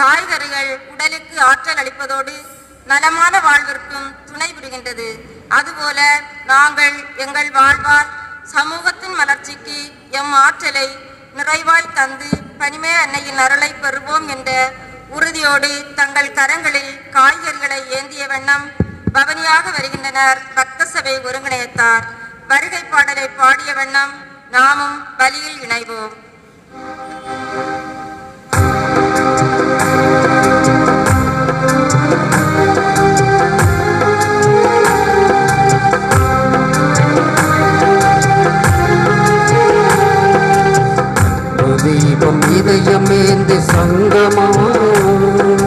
காய்கறிகள் உடலுக்கு ஆற்றல் அளிப்பதோடு நலமான வாழ்விற்கும் துணை புரிகின்றது. அதுபோல நாங்கள் எங்கள் வாழ்வால் சமூகத்தின் வளர்ச்சிக்கு எம் ஆற்றலை நிறைவாய் தந்து பனிமே அன்னையின் அருளை பெறுவோம் என்ற உறுதியோடு தங்கள் கரங்களில் காய்கறிகளை ஏந்திய வண்ணம் பவனியாக வருகின்றனர் பக்த சபை ஒருங்கிணைத்தார். வருகை பாடலை பாடிய வண்ணம் நாமும் பலியில் இணைவோம். தீபம் இதயமேந்து சங்கமாகும்,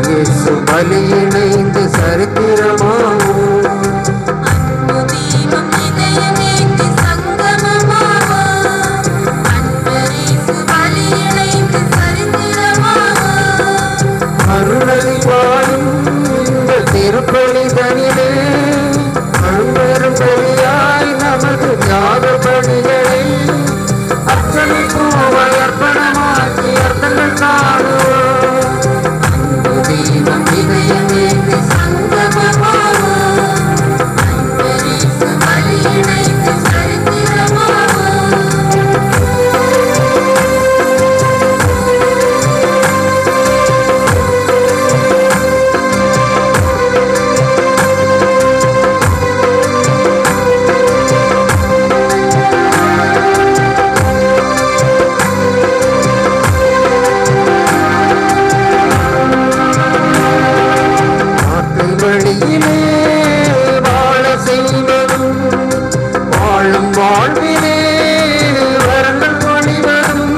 இயேசு பலி இணைந்து சரித்திரமாகும். அருளை வாழும் இந்த திருப்பலி தனிலே அரும்பெரும் பலியாய் நமது தியாக பணிகளை அர்ச்சனை பூவை அர்ப்பணமாக்கி அர்த்தங்கள் காணுவோம். அன்பு தீபம் இதயமேந்தி சங்கமமாகும், அன்பரீசு பலி இணைந்து சரித்திரமாகும். வழியிலே வாழ செய்வதும் வாழும் வாழ்விலே வரங்கள் வழிவரும்.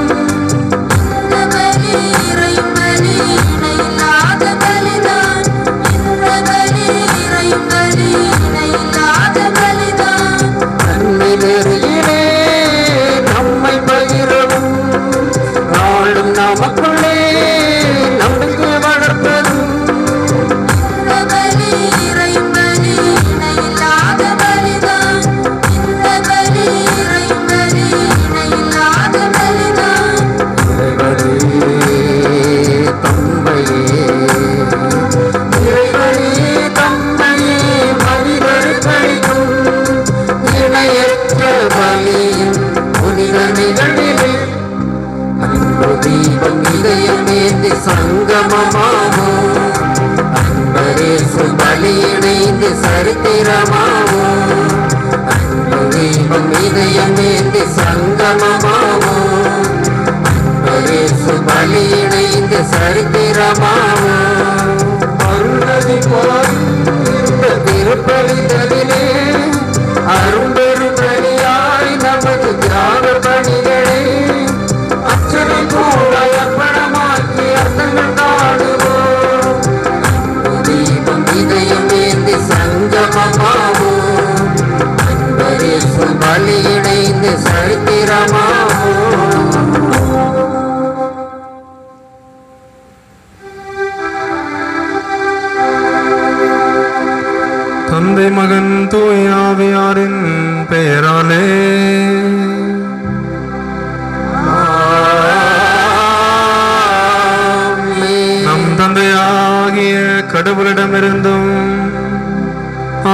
நன்மையிலே நம்மை பகிரவும் நாளும் நமக்குள்ளே நம்பிக்கை வளர்ப்பதும். தீபம் இதயமேந்தி சங்கமமாகும், அன்பரீசு பலி இணைந்து சரித்திரமாகும். அன்பு தீபம் இதயமேந்தி சங்கமமாகும், அன்பரீசு பலி இணைந்து சரித்திரமாகும். அருளதி போல் இந்த திருப்பலி தனிலே அரும்பெரும் பலியாய் நமது தியாக பணிகளை அர்ச்சனை பூவை அர்ப்பணமாக்கி அர்த்தங்கள் காணுவோம். அன்பு தீபம் இதயமேந்தி சங்கமமாகும், அன்பரீசு பலி இணைந்து சரித்திரமாகும். தந்தை மகன் தூய ஆவியாரின் பெயராலே நம் தந்தையாகிய கடவுளிடமிருந்தும்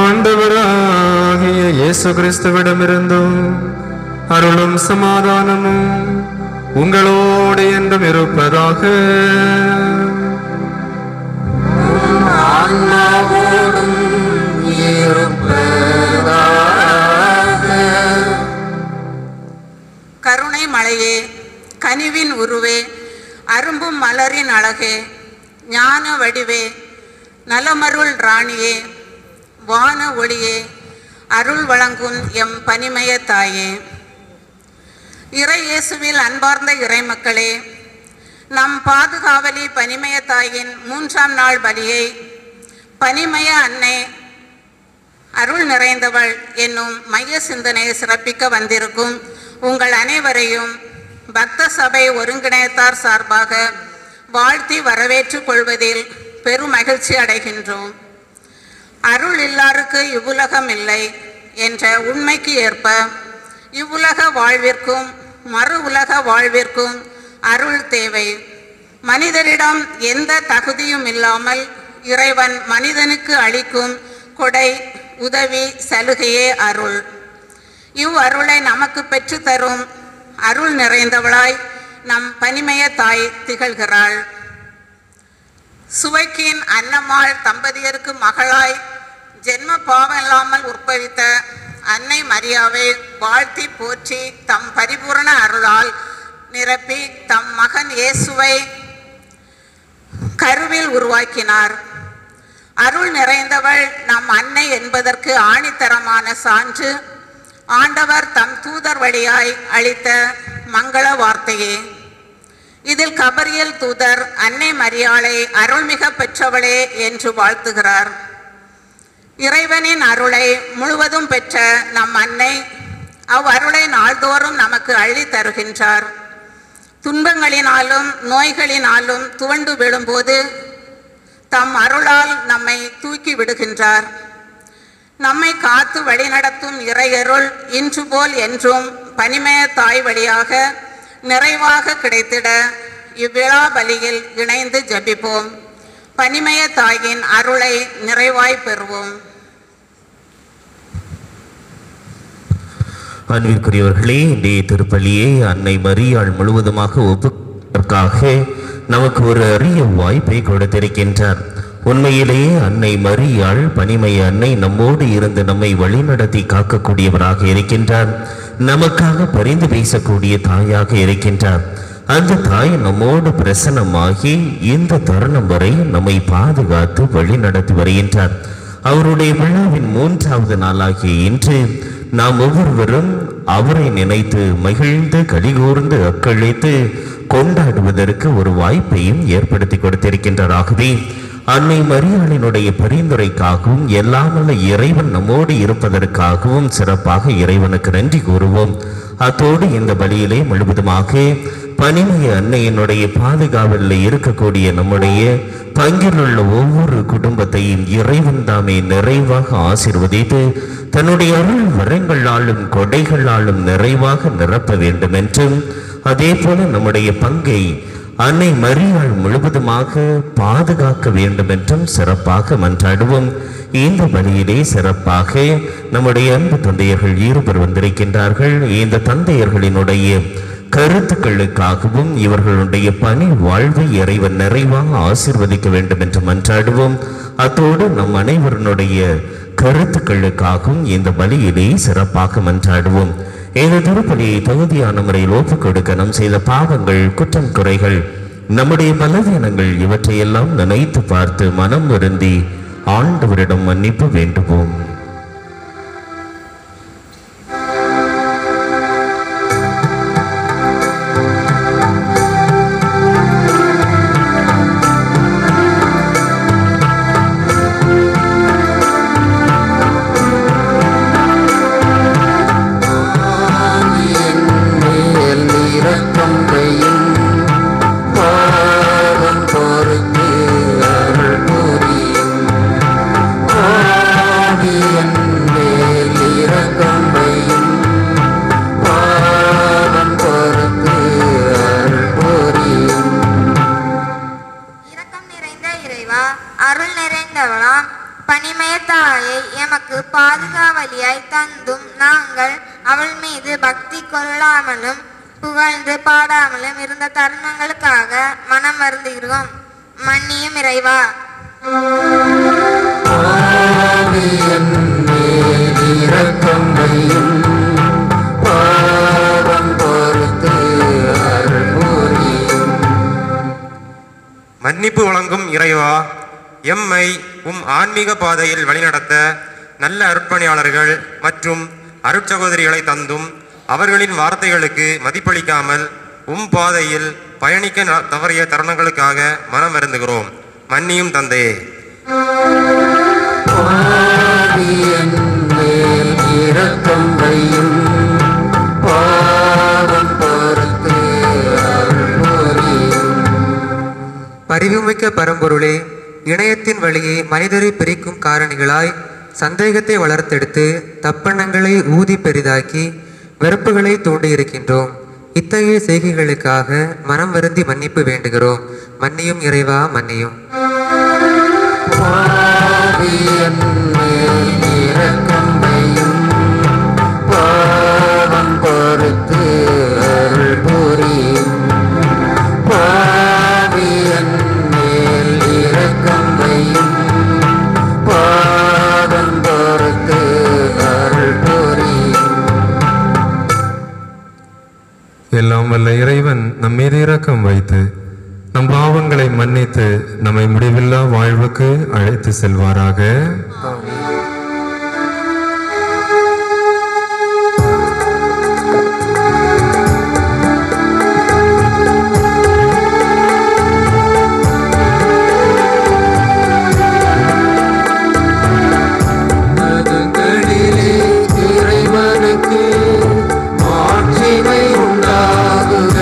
ஆண்டவராகிய இயேசு கிறிஸ்துவிடமிருந்தும் அருளும் சமாதானமும் உங்களோடு என்றும் இருப்பதாக. கருணை மலையே, கனிவின் உருவே, அரும்பும் மலரின் அழகே, ஞான வடிவே, நலமருள் ராணியே, வான ஒளியே, அருள் வழங்கும் எம் பனிமய தாயே, இறை இயேசுவில் அன்பார்ந்த இறைமக்களே, நம் பாதுகாவலி பனிமய தாயின் 3ஆம் நாள் பலியை பனிமய அன்னை அருள் நிறைந்தவள் என்னும் மைய சிந்தனையை சிறப்பிக்க வந்திருக்கும் உங்கள் அனைவரையும் பக்த சபை ஒருங்கிணைத்தார் சார்பாக வாழ்த்தி வரவேற்றுக் கொள்வதில் பெரும் மகிழ்ச்சி அடைகின்றோம். அருள் இல்லாருக்கு இவ்வுலகம் இல்லை என்ற உண்மைக்கு ஏற்ப இவ்வுலக வாழ்விற்கும் மறு உலக வாழ்விற்கும் அருள் தேவை. மனிதரிடம் எந்த தகுதியும் இல்லாமல் இறைவன் மனிதனுக்கு அளிக்கும் கொடை, உதவி, சலுகையே அருள். இவ்வருளை நமக்கு பெற்றுத்தரும் அருள் நிறைந்தவளாய் நம் பனிமய தாய் திகழ்கிறாள். சுவைக்கின் அன்னம்மாள் தம்பதியருக்கு மகளாய் ஜென்ம பாவம் இல்லாமல் உற்பவித்த அன்னை மரியாவை வாழ்த்தி போற்றி தம் பரிபூரண அருளால் நிரப்பி தம் மகன் இயேசுவை கருவில் உருவாக்கினார். அருள் நிறைந்தவள் நம் அன்னை என்பதற்கு ஆணித்தரமான சான்று ஆண்டவர் தம் தூதர் வழியாய் அளித்த மங்கள வார்த்தையே. இதில் கபரியல் தூதர் அன்னை மரியாளை அருள்மிக பெற்றவளே என்று வாழ்த்துகிறார். இறைவனின் அருளை முழுவதும் பெற்ற நம் அன்னை அவ்வருளை நாள்தோறும் நமக்கு அள்ளி தருகின்றார். துன்பங்களினாலும் நோய்களினாலும் துவண்டு விழும்போது தம் அருளால் நம்மை தூக்கி விடுகின்றார். நம்மை காத்து வழிநடத்தும் இறையருள் இன்று போல் என்றும் பனிமய தாய் வழியாக நிறைவாக கிடைத்திட இவ்விழா பலியில் இணைந்து ஜெபிப்போம். பனிமய தாயின் அருளை நிறைவாய் பெறுவோம். அன்பிற்குரியவர்களே, இன்றைய திருப்பலியை அன்னை மரியாள் முழுவதுமாக ஒப்புக்கொள்வதற்காக நமக்கு ஒரு அரிய வாய்ப்பை கொடுத்திருக்கின்றார். உண்மையிலேயே அன்னை மரியாள் பனிமய அன்னை நம்மோடு இருந்து நம்மை வழிநடத்தி காக்கக்கூடியவராக இருக்கின்றார். நமக்காக பரிந்து பேசக்கூடிய தாயாக இருக்கின்றார். அந்த தாய் நம்மோடு பிரசன்னமாகி இந்த தருணம் வரை நம்மை பாதுகாத்து வழி நடத்தி வருகின்றார். அவருடைய விழாவின் 3வது நாளாகிய இன்று நாம் ஒவ்வொருவரும் அவரை நினைத்து மகிழ்ந்து கலிகூர்ந்து அக்களித்து கொண்டாடுவதற்கு ஒரு வாய்ப்பையும் ஏற்படுத்தி கொடுத்திருக்கின்றாராகவே அன்னை மரியாளினுடைய பரிந்துரைக்காகவும் எல்லாமல்ல இறைவன் நம்மோடு இருப்பதற்காகவும் சிறப்பாக இறைவனுக்கு நன்றி கூறுவோம். அத்தோடு இந்த பலியிலே முழுவதுமாக பனிமய அன்னையினுடைய பாதுகாவலில் இருக்கக்கூடிய நம்முடைய பங்கிலுள்ள ஒவ்வொரு குடும்பத்தையும் இறைவன் தாமே நிறைவாக ஆசீர்வதித்து தன்னுடைய அருள் வரங்களாலும் கொடைகளாலும் நிறைவாக நிரப்ப வேண்டும் என்றும், அதே போல நம்முடைய பங்கை அன்னை மரியாள் முழுவதுமாக பாதுகாக்க வேண்டும் என்றும் சிறப்பாக மன்றாடுவோம். இந்த பலியிலே சிறப்பாக நம்முடைய அன்பு தந்தையர்கள் இருவர் வந்திருக்கின்றார்கள். இந்த தந்தையர்களினுடைய கருத்துக்களுக்காகவும் இவர்களுடைய பணி வாழ்வை இறைவன் நிறைவாக ஆசீர்வதிக்க வேண்டும் என்று மன்றாடுவோம். அத்தோடு நம் அனைவருடைய கருத்துக்களுக்காகவும் இந்த பலியிலே சிறப்பாக மன்றாடுவோம். இந்த திருப்பலியை தகுதியான முறையில் ஒப்புக் கொடுக்க நம் செய்த பாவங்கள், குற்றம், குறைகள், நம்முடைய பலவீனங்கள் இவற்றையெல்லாம் நினைத்து பார்த்து மனம் வருந்தி ஆண்டவரிடம் மன்னிப்பு வேண்டுவோம். பாதுகாவலியாய் தந்தும் நாங்கள் அவள் மீது பக்தி கொள்ளாமலும் புகழ்ந்து பாடாமலும் இருந்த தருணங்களுக்காக மனம் வருந்துகிறோம். மன்னியும் இறைவா. மன்னிப்பு வழங்கும் இறைவா, எம்மை ஆன்மீக பாதையில் வழிநடத்த நல்ல அர்ப்பணியாளர்கள் மற்றும் அருட்சகோதரிகளை தந்தும் அவர்களின் வார்த்தைகளுக்கு மதிப்பளிக்காமல் பாதையில் பயணிக்க தவறிய தருணங்களுக்காக மனம் வருந்துகிறோம். மன்னியும் தந்தையே. பரிவுமிக்க பரம்பொருளே, இணையத்தின் வழியே மனிதரை பிரிக்கும் காரணிகளாய் சந்தேகத்தை வளர்த்தெடுத்து தப்பெண்ணங்களை ஊதி பெரிதாக்கி வெறுப்புகளை தூண்டியிருக்கின்றோம். இத்தகைய செய்கைகளுக்காக மனம் வருந்தி மன்னிப்பு வேண்டுகிறோம். மன்னியும் இறைவா, மன்னியும். பாவியன் மேல் இரக்கம் வையும், பாவம் பொறுத்து அருள் புரியும். பாவியன் மேல் இரக்கம் வையும், பாவம் பொறுத்து அருள் புரியும். எல்லாம் வல்ல இறைவன் நம் மீது இரக்கம் வைத்து நம் பாவங்களை மன்னித்து நம்மை முடிவில்லா வாழ்வுக்கு அழைத்து செல்வாராக. மதங்களிலே இறைவனுக்கு மாட்சிமை உண்டாகுக.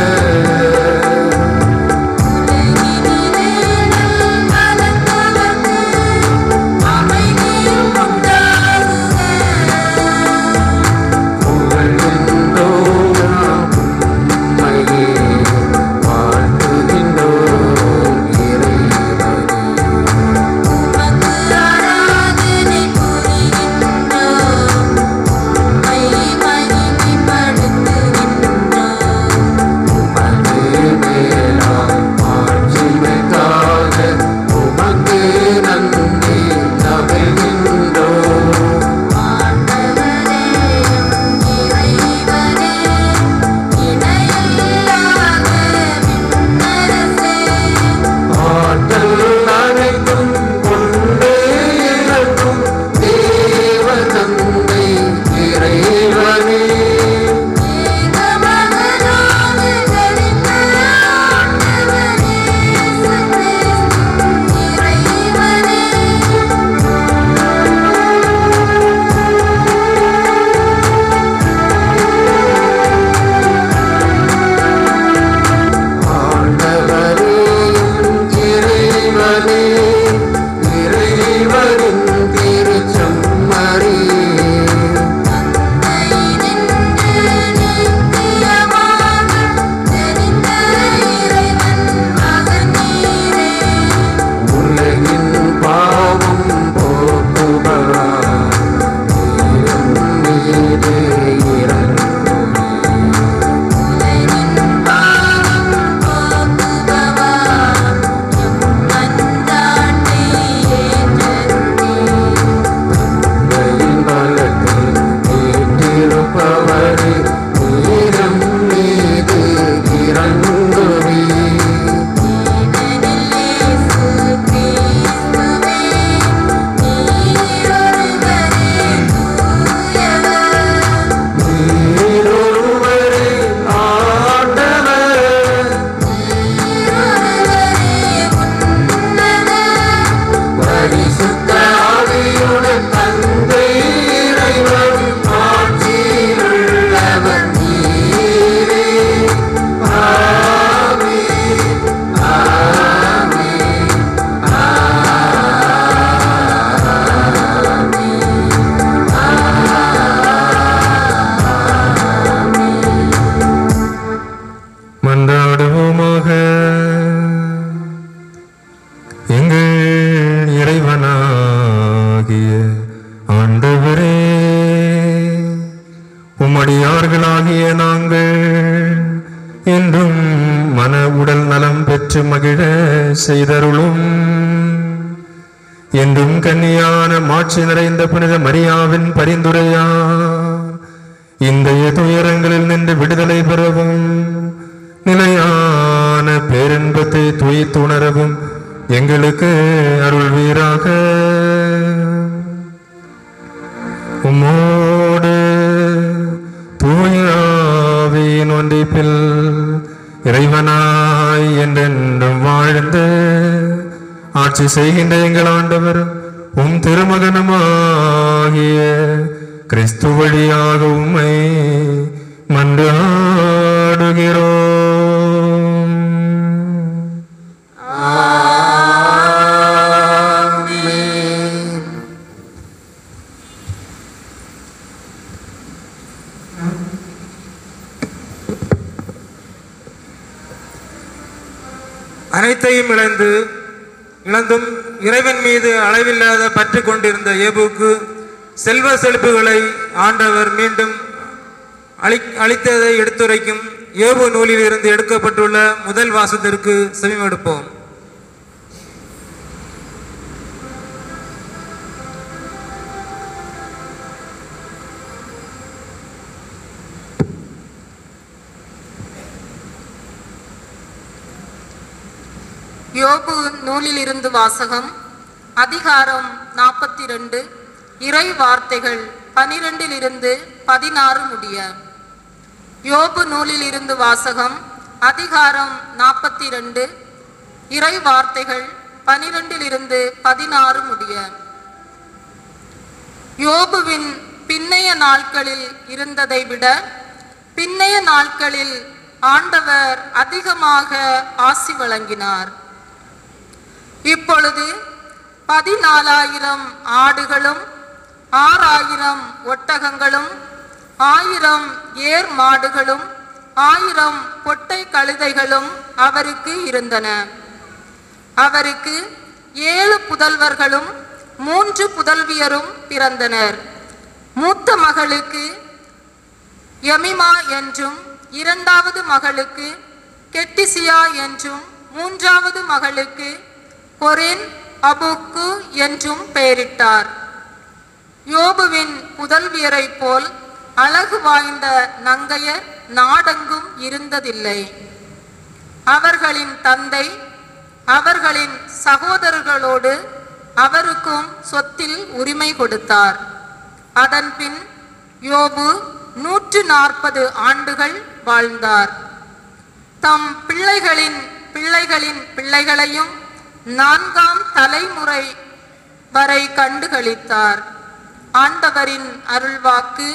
மன்றாடுவோமாக. எங்கள் இறைவனாகிய ஆண்டவரே, உம்மடியார்களாகிய நாங்கள் என்றும் மன உடல் நலம் பெற்று மகிழ செய்தருளும். என்றும் கன்னியான மாட்சி நிறைந்த புனித மரியாவின் பரிந்துரையா இந்த துயரங்களில் நின்று விடுதலை பெறவும் நிலையான பேரின்பத்தை துய்த்துணரவும் எங்களுக்கு அருள்வீராக. உம்மோடு தூயாவின் ஒன்றிப்பில் இறைவனாய் என்றென்றும் வாழ்ந்து ஆட்சி செய்கின்ற எங்கள் ஆண்டவர் உம் திருமகனுமாகிய கிறிஸ்து வழியாக உம்மை மன்றாடுகிறோம். அனைத்தையும் இழந்தும் இறைவன் மீது அளவில்லாத பற்று கொண்டிருந்த ஏபுக்கு செல்வ செழிப்புகளை ஆண்டவர் மீண்டும் அளித்ததை எடுத்துரைக்கும் ஏபு நூலில் இருந்து எடுக்கப்பட்டுள்ள முதல் வாசத்திற்கு செவிமடுப்போம். யோபு நூலிலிருந்து வாசகம். அதிகாரம் 42, இறை வார்த்தைகள் 12 16 முடிய. யோபு நூலிலிருந்து வாசகம். அதிகாரம் 42, இறை வார்த்தைகள் 12 16 முடிய. யோபுவின் பின்னைய நாட்களில் இருந்ததை விட பின்னைய நாட்களில் ஆண்டவர் அதிகமாக ஆசி வழங்கினார். இப்பொழுது 14,000 ஆடுகளும் 6,000 ஒட்டகங்களும் 1000 ஏர் மாடுகளும் 1000 பொட்டை கழுதைகளும் அவருக்கு இருந்தன. அவருக்கு 7 புதல்வர்களும் 3 புதல்வியரும் பிறந்தனர். மூத்த மகளுக்கு யமிமா என்றும் 2வது மகளுக்கு கெட்டிசியா என்றும் 3வது மகளுக்கு கொரின் அபுக்கு என்றும் பெயரிட்டார். யோபுவின் புதல்வியரைப் போல் அழகு வாய்ந்த நங்கையர் நாடெங்கும் இருந்ததில்லை. அவர்களின் தந்தை அவர்களின் சகோதரர்களோடு அவருக்கும் சொத்தில் உரிமை கொடுத்தார். அதன்பின் யோபு 140 ஆண்டுகள் வாழ்ந்தார். தம் பிள்ளைகளின் பிள்ளைகளின் பிள்ளைகளையும் 4ஆம் தலைமுறை வரை கண்டுகளித்தார். ஆண்டவரின் அருள்வாக்கு.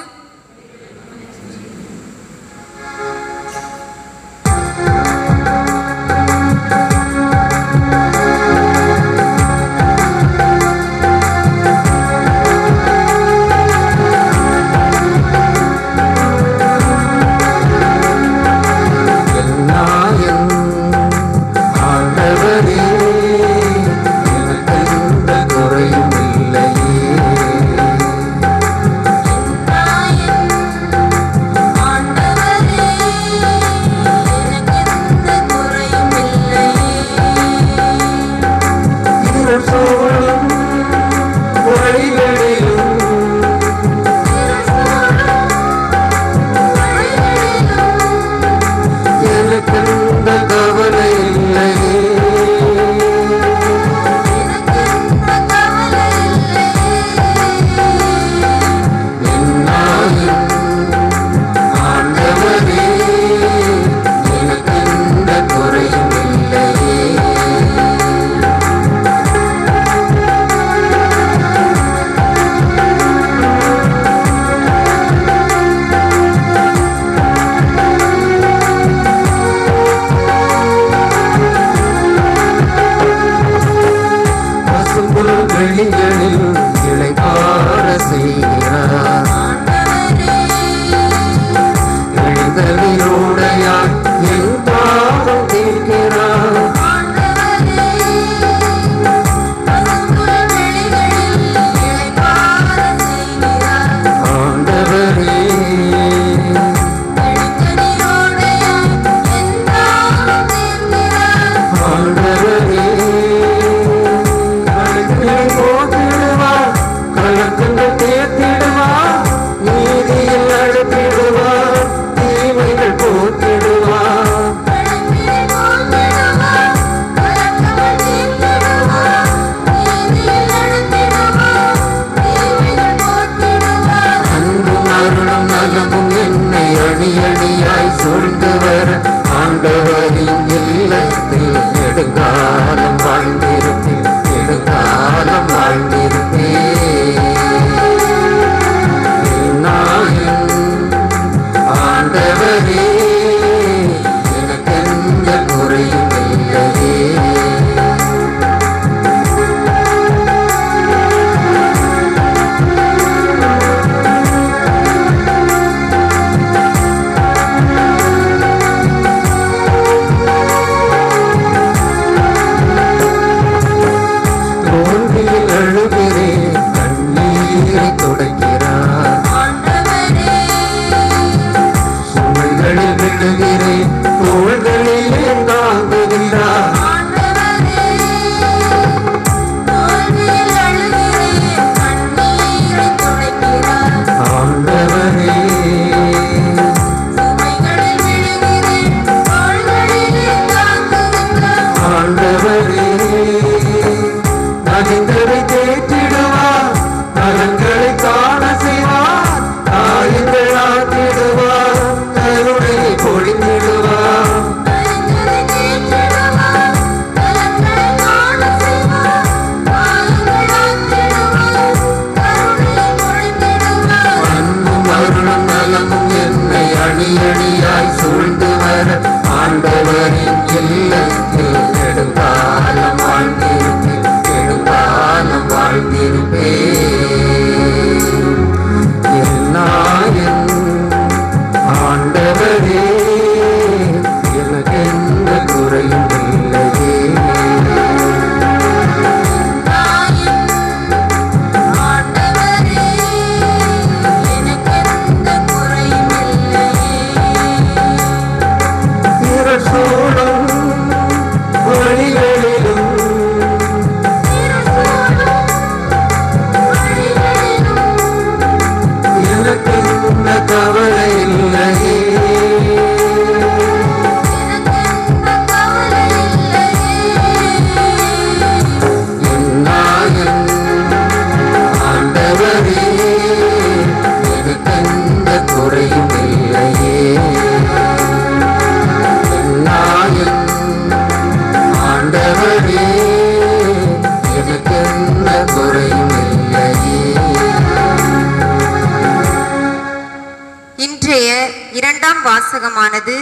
வாசகமானது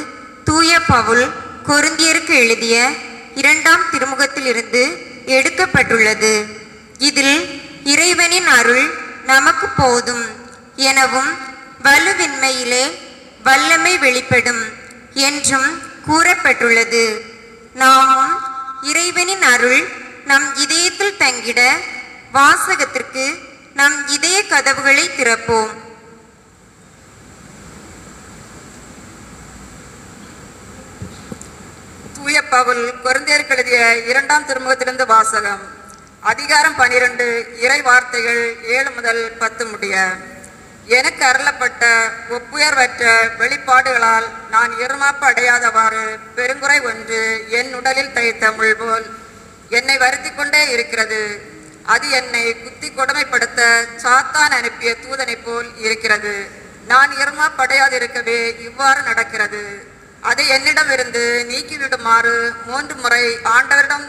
தூய பவுல் கொரிந்தியருக்கு எழுதிய 2ஆம் திருமுகத்திலிருந்து எடுக்கப்பட்டுள்ளது. இதில் இறைவனின் அருள் நமக்கு போதும் எனவும் வலுவின்மையிலே வல்லமை வெளிப்படும் என்றும் கூறப்பட்டுள்ளது. நாமும் இறைவனின் அருள் நம் இதயத்தில் தங்கிட வாசகத்திற்கு நம் இதய கதவுகளை திறப்போம். தூய பவுல் கொரிந்தியருக்கு எழுதிய 2ஆம் திருமுகத்திலிருந்து வாசகம். அதிகாரம் 12, இறை வார்த்தைகள் 7 முதல் 10 முடிய. எனக்கு அருளப்பட்ட ஒப்புயர்வற்ற வெளிப்பாடுகளால் நான் இருமாப்பு அடையாதவாறு பெருங்குறை ஒன்று என் உடலில் தைத்த முள் போல் என்னை வருத்தி கொண்டே இருக்கிறது. அது என்னை குத்தி கொடுமைப்படுத்த சாத்தான் அனுப்பிய தூதனை போல் இருக்கிறது. நான் இருமாப்படையாதிருக்கவே இவ்வாறு நடக்கிறது. அதை என்னிடமிருந்து நீக்கிவிடுமாறு 3 முறை ஆண்டவரிடம்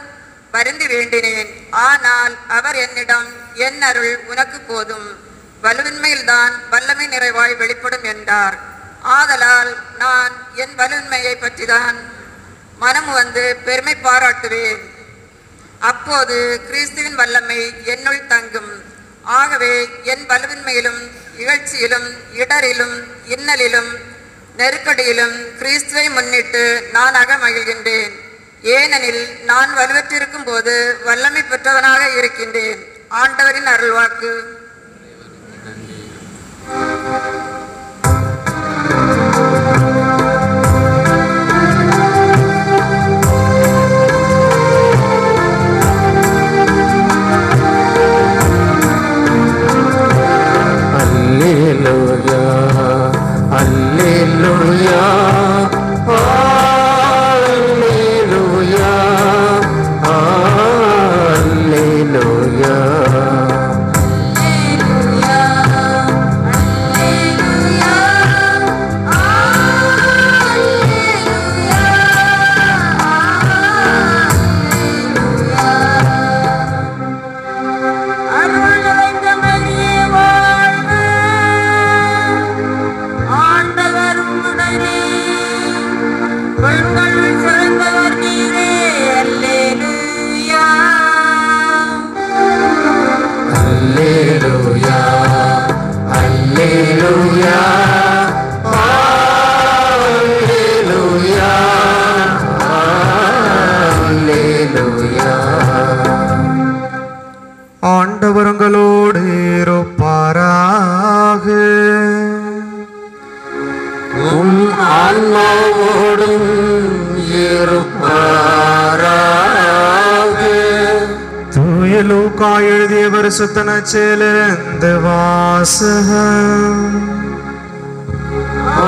வருந்தி வேண்டினேன். ஆனால் அவர் என்னிடம், என் அருள் உனக்கு போதும், வலுவின்மையில்தான் வல்லமை நிறைவாய் வெளிப்படும் என்றார். ஆதலால் நான் என் வலுவின்மையை பற்றிதான் மனம் வந்து பெருமை பாராட்டுவேன். அப்போது கிறிஸ்துவின் வல்லமை என்னுள் தங்கும். ஆகவே என் வலுவின்மையிலும் இகழ்ச்சியிலும் இடரிலும் இன்னலிலும் நெருக்கடியிலும் கிறிஸ்துவை முன்னிட்டு நான் மகிழ்கின்றேன். ஏனெனில் நான் வலுவற்றிருக்கும் போது வல்லமை பெற்றவனாக இருக்கின்றேன். ஆண்டவரின் அருள்வாக்கு. அல்லேலூயா அல்லேலூயா அல்லேலூயா அல்லேலூயா. ஆண்டவரங்களோடு இருப்பாராக. உம் ஆன்மாவோடும் இருப்பாராக. தூய லூக்கா எழுதிய பரிசுத்த நற்செய்தியிலிருந்து வாசகம்.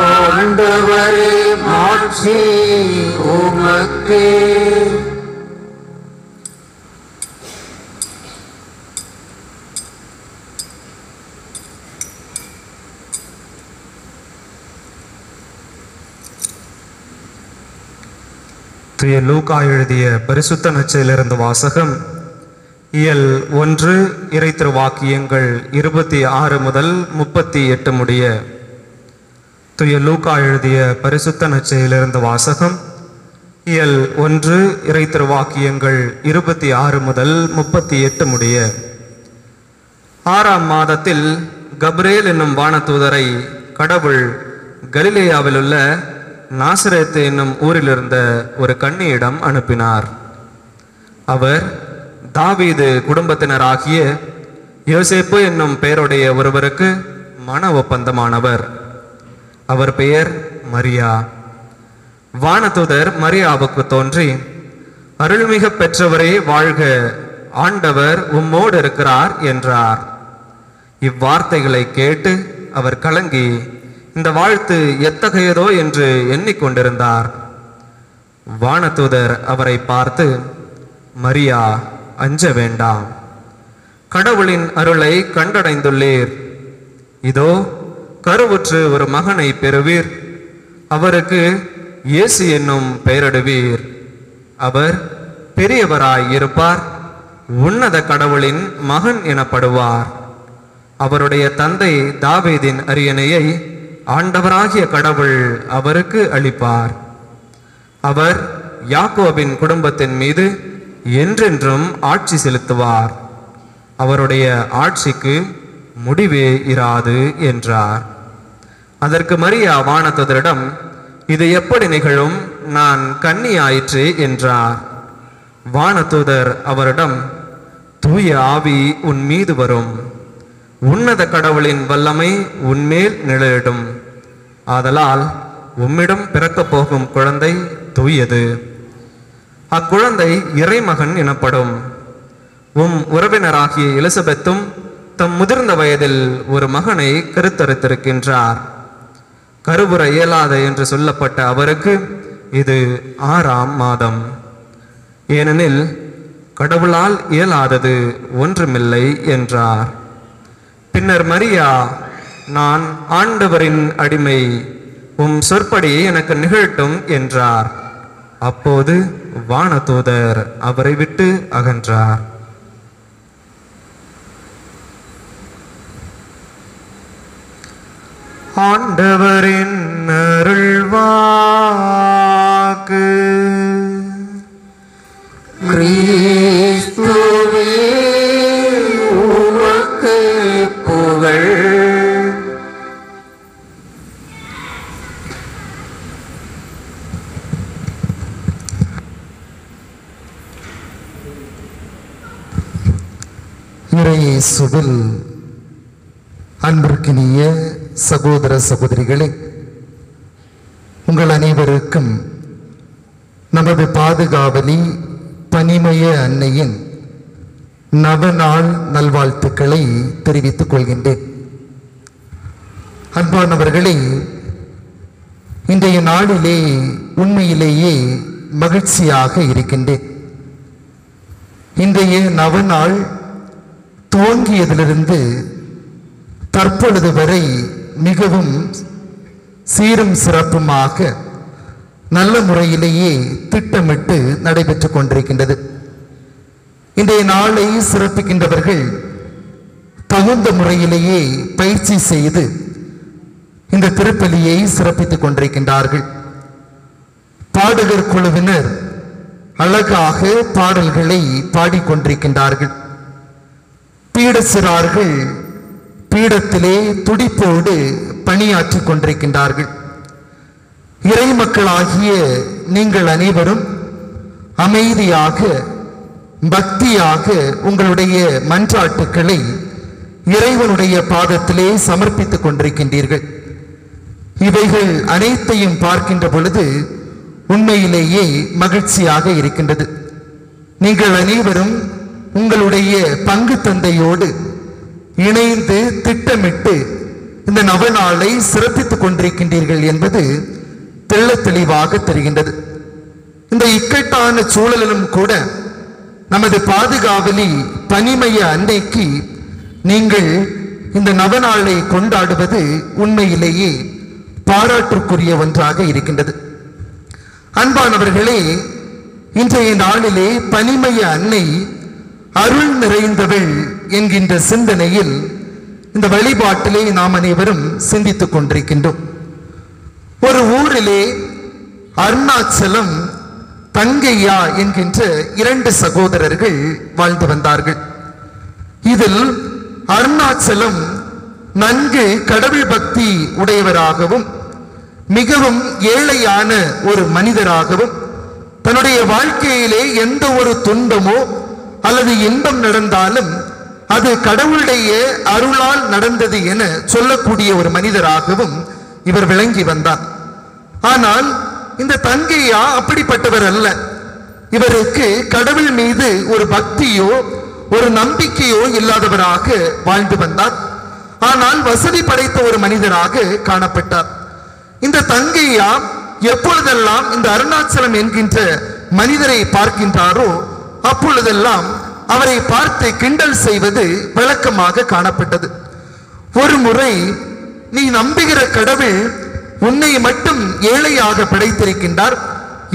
ஆண்டவரே மாட்சி உமக்கே. தூய லூக்கா எழுதிய பரிசுத்த நற்செய்தியிலிருந்து வாசகம். இயல் 1 இறைத்திருவாக்கியங்கள் 26 முதல் 38 முடிய. தூய லூக்கா எழுதிய பரிசுத்த நற்செய்தியிலிருந்து வாசகம். இயல் 1 இறைத்திருவாக்கியங்கள் 26 முதல் 38 முடிய. 6ஆம் மாதத்தில் கப்ரேல் என்னும் வானதூதரை கடவுள் கலிலேயாவில் உள்ள நாசரேத்து என்னும் ஊரிலிருந்த ஒரு கன்னியிடம் அனுப்பினார். அவர் தாவீது குடும்பத்தினராகிய யோசேப்பு என்னும் பெயருடைய ஒருவருக்கு மன ஒப்பந்தமானவர். அவர் பெயர் மரியா. வானதூதர் மரியாவுக்கு தோன்றி, அருள்மிக பெற்றவரே வாழ்க, ஆண்டவர் உம்மோடு இருக்கிறார் என்றார். இவ்வார்த்தைகளை கேட்டு அவர் கலங்கி இந்த வாழ்த்து எத்தகையதோ என்று எண்ணிக்கொண்டிருந்தார். வானதூதர் அவரை பார்த்து, மரியா, அஞ்ச வேண்டாம், கடவுளின் அருளை கண்டடைந்துள்ளீர். இதோ கருவுற்று ஒரு மகனை பெறுவீர். அவருக்கு இயேசு என்னும் பெயரிடுவீர். அவர் பெரியவராய் இருப்பார், உன்னத கடவுளின் மகன் எனப்படுவார். அவருடைய தந்தை தாவீதின் அரியணையை ஆண்டவராகிய கடவுள் அவருக்கு அளிப்பார். அவர் யாக்கோபின் குடும்பத்தின் மீது என்றென்றும் ஆட்சி செலுத்துவார். அவருடைய ஆட்சிக்கு முடிவே இராது என்றார். அதற்கு மரியா வானதூதரிடம், இது எப்படி நிகழும்? நான் கன்னியாயிற்றே என்றார். வானதூதர் அவரிடம், தூய ஆவி உன் மீது வரும், உன்னத கடவுளின் வல்லமை உன்மேல் நிழலிடும். ஆதலால் உம்மிடம் பிறக்கப் போகும் குழந்தை தூயது. அக்குழந்தை இறைமகன் எனப்படும். உம் உறவினராகிய எலிசபெத்தும் தம் முதிர்ந்த வயதில் ஒரு மகனை கருத்தரித்திருக்கின்றார். கருவுற இயலாத என்று சொல்லப்பட்ட அவருக்கு இது 6ஆம் மாதம். ஏனெனில் கடவுளால் இயலாதது ஒன்றுமில்லை என்றார். பின்னர் மரியா, நான் ஆண்டவரின் அடிமை, உம் சொற்படி எனக்கு நிகழட்டும் என்றார். அப்போது வானதூதர் அவரை விட்டு அகன்றார். ஆண்டவரின் அருள்வாக்கு. கிறிஸ்துவே உமக்கு புகழ். இயேசுவில் அன்பிற்கினிய சகோதர சகோதரிகளே, உங்கள் அனைவருக்கும் நமது பாதுகாவலி பனிமய அன்னையின் நவநாள் நல்வாழ்த்துக்களை தெரிவித்துக் கொள்கின்றேன். அன்பானவர்களே, இன்றைய நாளிலே உண்மையிலேயே மகிழ்ச்சியாக இருக்கின்றேன். இன்றைய நவநாள் துவங்கியதிலிருந்து தற்பொழுது வரை மிகவும் சீரும் சிறப்புமாக நல்ல முறையிலேயே திட்டமிட்டு நடைபெற்றுக் கொண்டிருக்கின்றது. இன்றைய நாளை சிறப்பிக்கின்றவர்கள் தகுந்த முறையிலேயே பயிற்சி செய்து இந்த திருப்பலியை சிறப்பித்துக் கொண்டிருக்கின்றார்கள். பாடகர் குழுவினர் அழகாக பாடல்களை பாடிக்கொண்டிருக்கின்றார்கள். பீடசிறார்கள் பீடத்திலே துடிப்போடு பணியாற்றிக் கொண்டிருக்கின்றார்கள். இறை மக்களாகிய நீங்கள் அனைவரும் அமைதியாக பக்தியாக உங்களுடைய மன்றாட்டுக்களை இறைவனுடைய பாதத்திலே சமர்ப்பித்துக் கொண்டிருக்கின்றீர்கள். இவைகள் அனைத்தையும் பார்க்கின்ற பொழுது உண்மையிலேயே மகிழ்ச்சியாக இருக்கின்றது. நீங்கள் அனைவரும் உங்களுடைய பங்கு தந்தையோடு இணைந்து திட்டமிட்டு இந்த நவநாளை சிறப்பித்துக் கொண்டிருக்கின்றீர்கள் என்பது தெள்ளத் தெளிவாக தெரிகின்றது. இந்த இக்கட்டான சூழலிலும் கூட நமது பாதுகாவலி பனிமய அன்னைக்கு நீங்கள் இந்த நவநாளை கொண்டாடுவது உண்மையிலேயே பாராட்டுக்குரிய ஒன்றாக இருக்கின்றது. அன்பானவர்களே, இன்றைய நாளிலே பனிமய அன்னை அருள் நிறைந்தவள் என்கின்ற சிந்தனையில் இந்த வழிபாட்டிலே நாம் அனைவரும் சிந்தித்துக் கொண்டிருக்கின்றோம். ஒரு ஊரிலே அருணாச்சலம் தங்கையா என்கின்ற 2 சகோதரர்கள் வாழ்ந்து வந்தார்கள். இதில் அருணாச்சலம் நன்கு கடவுள் பக்தி உடையவராகவும் மிகவும் ஏழையான ஒரு மனிதராகவும் தன்னுடைய வாழ்க்கையிலே எந்த ஒரு துன்பமோ அல்லது இன்பம் நடந்தாலும் அது கடவுளுடைய அருளால் நடந்தது என சொல்லக்கூடிய ஒரு மனிதராகவும் இவர் விளங்கி வந்தார். ஆனால் இந்த தங்கையா அப்படிப்பட்டவர் அல்ல. இவருக்கு கடவுள் மீது ஒரு பக்தியோ ஒரு நம்பிக்கையோ இல்லாதவராக வாழ்ந்து வந்தார். ஆனால் வசதி படைத்த ஒரு மனிதராக காணப்பட்டார். இந்த தங்கையா எப்பொழுதெல்லாம் இந்த அருணாச்சலம் என்கின்ற மனிதரை பார்க்கின்றாரோ அப்பொழுதெல்லாம் அவரை பார்த்து கிண்டல் செய்வது வழக்கமாக காணப்பட்டது. ஒரு முறை, நீ நம்புகிற கடவுள் உன்னை மட்டும் ஏழையாக படைத்திருக்கின்றார்,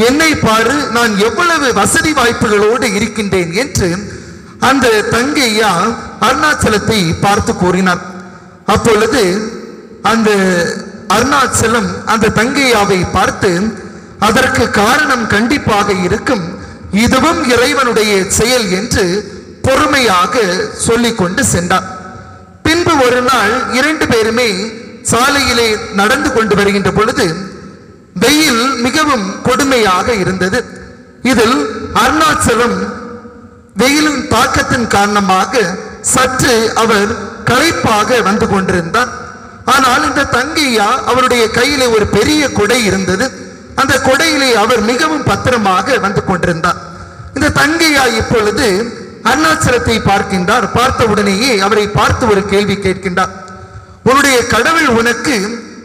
என்னை பாரு, நான் எவ்வளவு வசதி வாய்ப்புகளோடு இருக்கின்றேன் என்று அந்த தங்கையா அருணாச்சலத்தை பார்த்து கூறினார். அப்பொழுது அந்த அருணாச்சலம் அந்த தங்கையாவை பார்த்து, அதற்கு காரணம் கண்டிப்பாக இருக்கும், இதுவும் இறைவனுடைய செயல் என்று பொறுமையாக சொல்லிக் கொண்டு சென்றார். பின்பு ஒரு நாள் 2 பேருமே சாலையிலே நடந்து கொண்டு வருகின்ற பொழுது வெயில் மிகவும் கொடுமையாக இருந்தது. இதில் அருணாச்சலம் வெயிலின் தாக்கத்தின் காரணமாக சற்று அவர் களைப்பாக வந்து கொண்டிருந்தார். ஆனால் இந்த தங்கையா அவருடைய கையிலே ஒரு பெரிய கொடை இருந்தது. அந்த கொடையிலே அவர் மிகவும் பத்திரமாக வந்து கொண்டிருந்தார். இந்த தங்கையா இப்பொழுது அருணாச்சலத்தை பார்க்கின்றார். பார்த்த உடனேயே அவரை பார்த்து ஒரு கேள்வி கேட்கின்றார். உன்னுடைய கடவுள் உனக்கு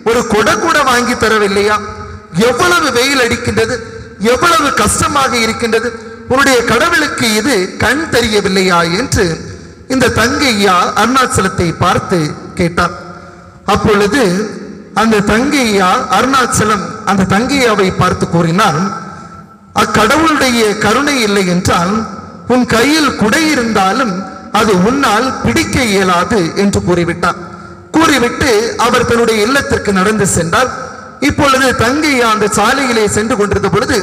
ஒரு கொடை கூட வாங்கி தரவில்லையா? எவ்வளவு வெயில் அடிக்கின்றது, எவ்வளவு கஷ்டமாக இருக்கின்றது, உன்னுடைய கடவுளுக்கு இது கண் தெரியவில்லையா என்று இந்த தங்கையா அருணாச்சலத்தை பார்த்து கேட்டார். அப்பொழுது அந்த தங்கையா அருணாச்சலம் அந்த தங்கையாவை பார்த்து கூறினார், அக்கடவுளுடைய கருணை இல்லை என்றால் உன் கையில் குடை இருந்தாலும் அது உன்னால் பிடிக்க இயலாது என்று கூறிவிட்டார். கூறிவிட்டு அவர் தன்னுடைய இல்லத்திற்கு நடந்து சென்றார். இப்பொழுது தங்கையா அந்த சாலையிலே சென்று கொண்டிருந்த பொழுது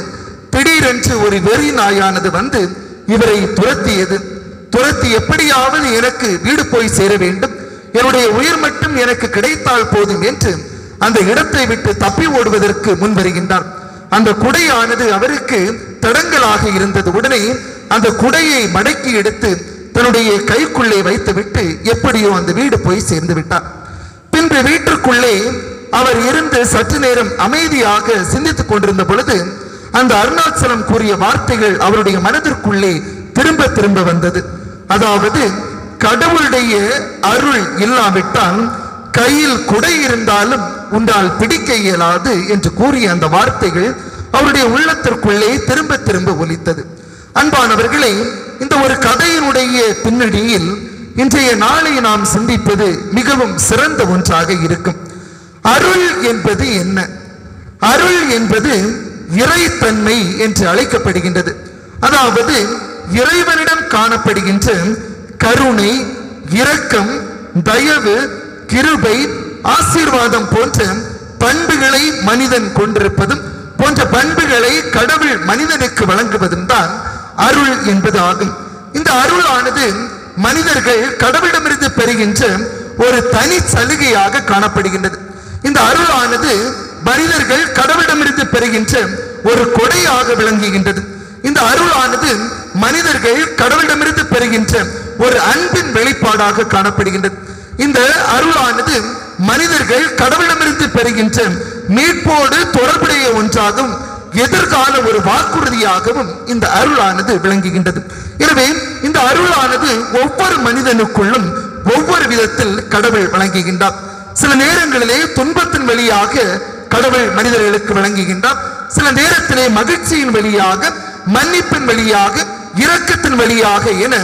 திடீரென்று ஒரு வெறி நாயானது வந்து இவரை துரத்தியது. துரத்தி எப்படியாவது எனக்கு வீடு போய் சேர வேண்டும், என்னுடைய உயிர் மட்டும் எனக்கு கிடைத்தால் போதும் என்று அந்த இடத்தை விட்டு தப்பி ஓடுவதற்கு முன் வருகின்றார். அந்த குடையானது அவருக்கு தடங்கலாக இருந்தது. உடனே அந்த குடையை மடக்கி எடுத்து தன்னுடைய கைக்குள்ளே வைத்துவிட்டு எப்படியோ அந்த வீடு போய் சேர்ந்து விட்டார். பின்பு வீட்டிற்குள்ளே அவர் இருந்து சற்று நேரம் அமைதியாக சிந்தித்துக் கொண்டிருந்த பொழுது அந்த அருணாச்சலம் கூறிய வார்த்தைகள் அவருடைய மனதிற்குள்ளே திரும்ப திரும்ப வந்தது. அதாவது, கடவுளுடைய அருள் இல்லாவிட்டால் கையில் குடை இருந்தாலும் உன்னால் பிடிக்க இயலாது என்று கூறிய அந்த வார்த்தைகள் அவருடைய உள்ளத்திற்குள்ளே திரும்ப திரும்ப ஒலித்தது. அன்பானவர்களே, இந்த ஒரு கதையினுடைய பின்னணியில் இன்றைய நாளை நாம் சிந்திப்பது மிகவும் சிறந்த ஒன்றாக இருக்கும். அருள் என்பது என்ன? அருள் என்பது இறைத்தன்மை என்று அழைக்கப்படுகின்றது. அதாவது இறைவனிடம் காணப்படுகின்ற கருணை, இரக்கம், தயவு, கிருபை, ஆசீர்வாதம் போன்ற பண்புகளை மனிதன் கொண்டிருப்பதும் போன்ற பண்புகளை கடவுள் மனிதனுக்கு வழங்குவதும் தான் அருள் என்பது ஆகும். இந்த அருளானது மனிதர்கள் கடவுளிடமிருந்து பெறுகின்ற ஒரு தனி சலுகையாக காணப்படுகின்றது. இந்த அருளானது மனிதர்கள் கடவுளிடமிருந்து பெறுகின்ற ஒரு கொடையாக விளங்குகின்றது. இந்த அருளானது மனிதர்கள் கடவுளிடமிருந்து பெறுகின்ற ஒரு அன்பின் வெளிப்பாடாக காணப்படுகின்றது. இந்த அருளானது மனிதர்கள் கடவுளிடமிருந்து பெறுகின்ற மீட்போடு தொடர்புடைய ஒன்றாகவும் எதிர்கால ஒரு வாக்குறுதியாகவும் இந்த அருளானது விளங்குகின்றது. எனவே இந்த அருளானது ஒவ்வொரு மனிதனுக்குள்ளும் ஒவ்வொரு விதத்தில் கடவுள் வழங்குகின்றார். சில நேரங்களிலே துன்பத்தின் வழியாக கடவுள் மனிதர்களுக்கு வழங்குகின்றார். சில நேரத்திலே மகிழ்ச்சியின் வழியாக, மன்னிப்பின் வழியாக, இரக்கத்தின் வழியாக என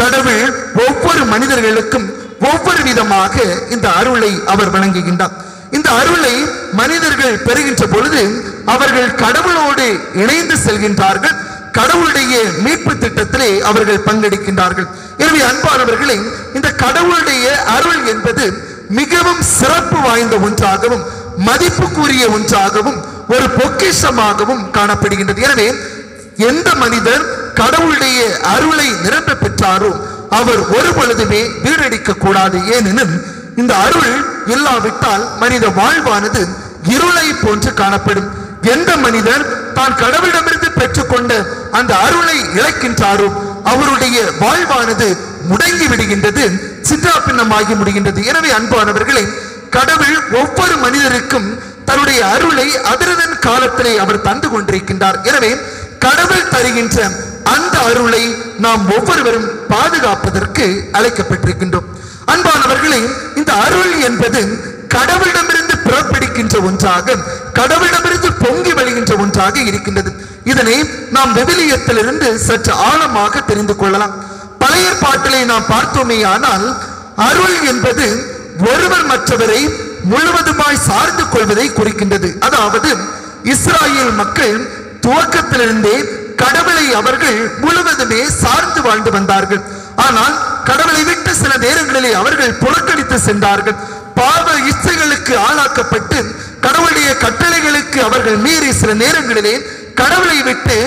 கடவுள் ஒவ்வொரு மனிதர்களுக்கும் ஒவ்வொரு விதமாக இந்த அருளை அவர் வழங்குகின்றார். இந்த அருளை மனிதர்கள் பெறுகின்ற பொழுது அவர்கள் கடவுளோடு இணைந்து செல்கின்றார்கள். கடவுளுடைய மீட்பு திட்டத்திலே அவர்கள் பங்கெடுக்கின்றார்கள். எனவே அன்பானவர்களே, இந்த கடவுளுடைய அருள் என்பது மிகவும் சிறப்பு வாய்ந்த ஒன்றாகவும் மதிப்புக்குரிய ஒன்றாகவும் ஒரு பொக்கிஷமாகவும் காணப்படுகின்றது. எனவே எந்த மனிதர் கடவுளுடைய அருளை நிரம்ப பெற்றாரோ அவர் ஒரு பொழுதுமே வீடடிக்க கூடாது. ஏனெனில் இந்த அருள் இல்லாவிட்டால் மனித வாழ்வானது இருளை போன்று காணப்படும். எந்த மனிதர் தான் கடவுளிடமிருந்து பெற்றுக்கொண்ட அந்த அருளை இழக்கின்றாரோ அவருடைய வாழ்வானது முடங்கி விடுகின்றது, சின்னாபின்னமாகி முடிகின்றது. எனவே அன்பானவர்களே, கடவுள் ஒவ்வொரு மனிதருக்கும் தன்னுடைய அருளை அதிரதன் காலத்திலே அவர் தந்து கொண்டிருக்கின்றார். எனவே கடவுள் தருகின்ற அந்த அருளை நாம் ஒவ்வொருவரும் பாதுகாப்பதற்கு அழைக்கப்பட்டிருக்கின்றோம். அன்பானவர்களே, இந்த அருள் என்பது கடவுளிடமிருந்து பிறப்பிடிக்கின்ற ஒன்றாக, கடவுளிடமிருந்து பொங்கி வழிகின்ற ஒன்றாக இருக்கின்றது. இதனை நாம் விவிலியத்திலிருந்து சற்று ஆழமாக தெரிந்து கொள்ளலாம். பழைய பாட்டிலே நாம் பார்த்தோமே ஆனால் அருள் என்பது ஒருவர் மற்றவரை முழுவதுமாய் சார்ந்து கொள்வதை குறிக்கின்றது. அதாவது இஸ்ராயேல் மக்கள் துவக்கத்திலிருந்தே கடவுளை அவர்கள் முழுவதுமே சார்ந்து வாழ்ந்து வந்தார்கள். ஆனால் கடவுளை விட்டு சில நேரங்களிலே அவர்கள் புறக்கணித்து சென்றார்கள். பாவ இச்சைகளுக்கு துன்பங்களுக்கு ஆளாக்கப்பட்டு கடவுளுடைய கட்டளைகளுக்கு அவர்கள் மீறி சில நேரங்களிலே கடவுளை விட்டு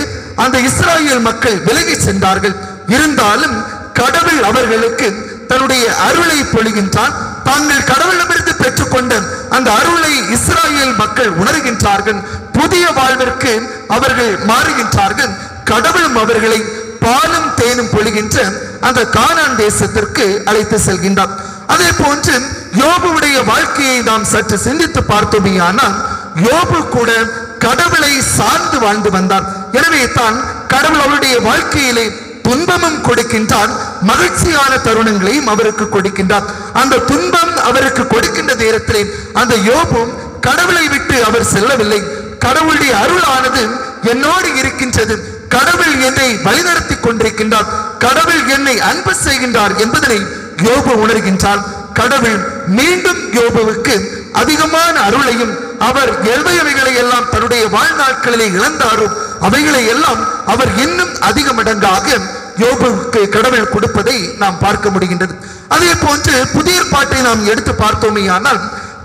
அந்த இஸ்ராயேல் மக்கள் விலகி சென்றார்கள். இருந்தாலும் கடவுள் அவர்களுக்கு தன்னுடைய அருளை பொழிகின்றார். தாங்கள் கடவுளிடமிருந்து பெற்றுக்கொண்ட அந்த அருளை இஸ்ராயேல் மக்கள் உணர்கின்றார்கள். புதிய வாழ்விற்கு அவர்கள் மாறுகின்றார்கள். கடவுளும் அவர்களை பாலும் தேனும் பொழிகின்ற அந்த கானான் தேசத்திற்கு அழைத்து செல்கின்றார். அதே போன்று யோபுடைய வாழ்க்கையை நாம் சற்று சிந்தித்து பார்த்தோமேயானால் யோபு கூட கடவுளை சார்ந்து வாழ்ந்து வந்தார். எனவே தான் கடவுள் அவருடைய வாழ்க்கையிலே துன்பமும் கொடுக்கின்றார், மகிழ்ச்சியான தருணங்களையும் அவருக்கு கொடுக்கின்றார். அந்த துன்பம் அவருக்கு கொடுக்கின்ற நேரத்திலே அந்த யோபும் கடவுளை விட்டு அவர் செல்லவில்லை. கடவுளுடைய அருளானது என்னோடு இருக்கின்றது, கடவுள் என்னை வழிநடத்தி கொண்டிருக்கின்றார், கடவுள் என்னை அன்பு செய்கின்றார் என்பதனை யோபு உணர்கின்றார். கடவுள் மீண்டும் யோபுவுக்கு அதிகமான அருளையும் அவர் எவைகளை எல்லாம் தன்னுடைய வாழ்நாட்களிலே இழந்தாரோ அவைகளை எல்லாம் அவர் இன்னும் அதிக மடங்காக யோபுவுக்கு கடவுள் கொடுப்பதை நாம் பார்க்க முடிகின்றது. அதே போன்று புதிய பாட்டை நாம் எடுத்து பார்த்தோமேயானால்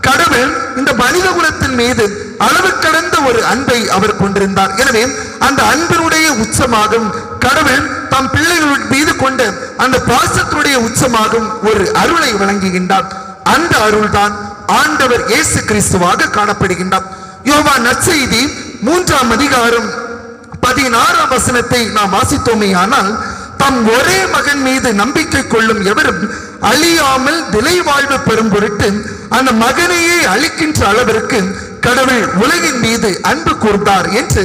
கடவுள் இந்த மனித குலத்தின் மீது அளவு கடந்த ஒரு அன்பை அவர் கொண்டிருந்தார். எனவே அந்த அன்பினுடைய உச்சமாகவும் கடவுள் தம் பிள்ளைகள் மீது கொண்ட அந்த பாசத்தினுடைய உச்சமாகவும் ஒரு அருளை வழங்குகின்றார். அந்த அருள் தான் ஆண்டவர் இயேசு கிறிஸ்துவாக காணப்படுகின்றார். யோவான் நற்செய்தி 3ஆம் அதிகாரம் 16ஆம் வசனத்தை நாம் வாசித்தோமேயானால் தம் ஒரே மகன் மீது நம்பிக்கை கொள்ளும் எவரும் அழியாமல் நிலை வாழ்வு பெறும் பொருட்டு அந்த மகனையே அழிக்கின்ற அளவிற்கு கடவுள் உலகின் மீது அன்பு கூர்ந்தார் என்று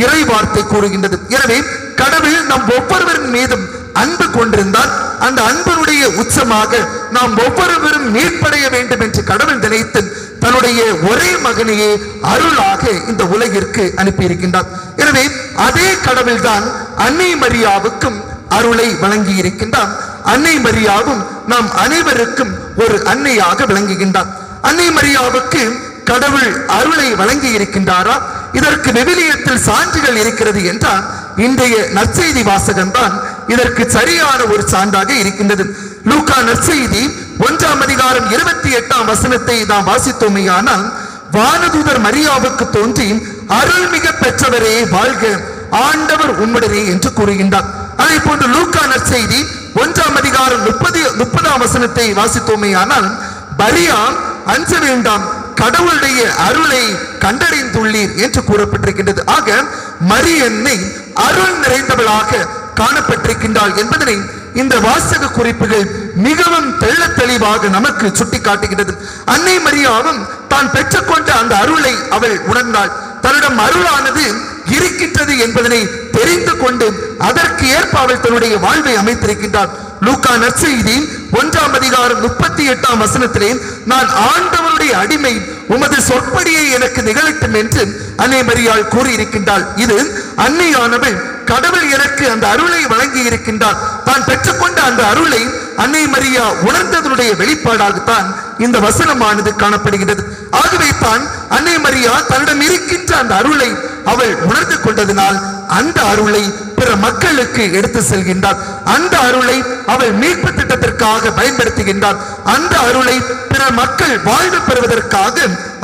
இறை வார்த்தை கூறுகின்றது. எனவே கடவுள் நம் ஒவ்வொருவரின் மீதும் அன்பு கொண்டிருந்தார். அந்த அன்பினுடைய உச்சமாக நாம் ஒவ்வொருவரும் மீட்படைய வேண்டும் என்று கடவுள் நினைத்து தன்னுடைய ஒரே மகனையே அருளாக இந்த உலகிற்கு அனுப்பியிருக்கின்றார். எனவே அதே கடவுள் தான் அன்னை மரியாவுக்கும் அருளை வழங்கி இருக்கின்றார். அன்னை மரியாவும் நாம் அனைவருக்கும் ஒரு அன்னையாக விளங்குகின்றார். அன்னை மரியாவுக்கு கடவுள் அருளை வழங்கி இருக்கின்றாரா? இதற்கு விவிலியத்தில் சான்றுகள் இருக்கிறது என்றால் இன்றைய நற்செய்தி வாசகம் தான் இதற்கு சரியான ஒரு சான்றாக இருக்கின்றது. லூக்கா நற்செய்தி 1ஆம் அதிகாரம் 28ஆம் வசனத்தை நாம் வாசித்தோமேயானால் வானதூதர் மரியாவுக்கு தோன்றி அருள்மிக பெற்றவரே வாழ்க, ஆண்டவர் உம்முடனே என்று கூறுகின்றார். அதே போன்று லூக்கா நற்செய்தி 1ஆம் அதிகாரம் 30ஆம் வசனத்தை வாசித்தோமேயானால் மரியா அஞ்ச வேண்டாம், கடவுளுடைய அருளை கண்டடைந்துள்ளீர் என்று கூறப்பட்டிருக்கின்றது. ஆக மரியன்னை அருள் நிறைந்தவளாக காணப்பட்டிருக்கின்றாள் என்பதனை இந்த வாசக குறிப்புகள் மிகவும் தெள்ள தெளிவாக நமக்கு சுட்டி காட்டுகிறது. அன்னை மரியாவும் தான் பெற்றுக்கொண்ட அந்த அருளை அவள் உணர்ந்தாள். தன்னிடம் அருளானது இருக்கின்றது என்பதனை தெரிந்து கொண்டு அதற்கு ஏற்ப அவள் தன்னுடைய வாழ்வை அமைத்திருக்கின்றார். லூக்கா நற்செய்தி 1ஆம் அதிகாரம் 38ஆம் வசனத்திலே நான் ஆண்டவருடைய அடிமை, உமது சொற்படியை எனக்கு நிகழட்டும் என்று அன்னை மரியாள் கூறியிருக்கின்றாள். இது அன்னையானவள் கடவுள் எனக்கு அந்த அருளை வழங்கி இருக்கின்றார், தான் பெற்றுக்கொண்ட அந்த அருளை அன்னை மரியா உணர்ந்ததனுடைய வெளிப்பாடாகத்தான் இந்த வசனமானது காணப்படுகிறது. ஆகவே தான் அன்னை மரியா தன்னிடம் இருக்கின்ற அந்த அருளை அவள் உணர்ந்து கொண்டதனால் அந்த அருளை பிற மக்களுக்கு எடுத்து செல்கின்றார். அந்த அருளை அவள் மீட்பு திட்டத்திற்காக பயன்படுத்துகின்றார். அந்த அருளை பிற மக்கள் வாழ்வு பெறுவதற்காக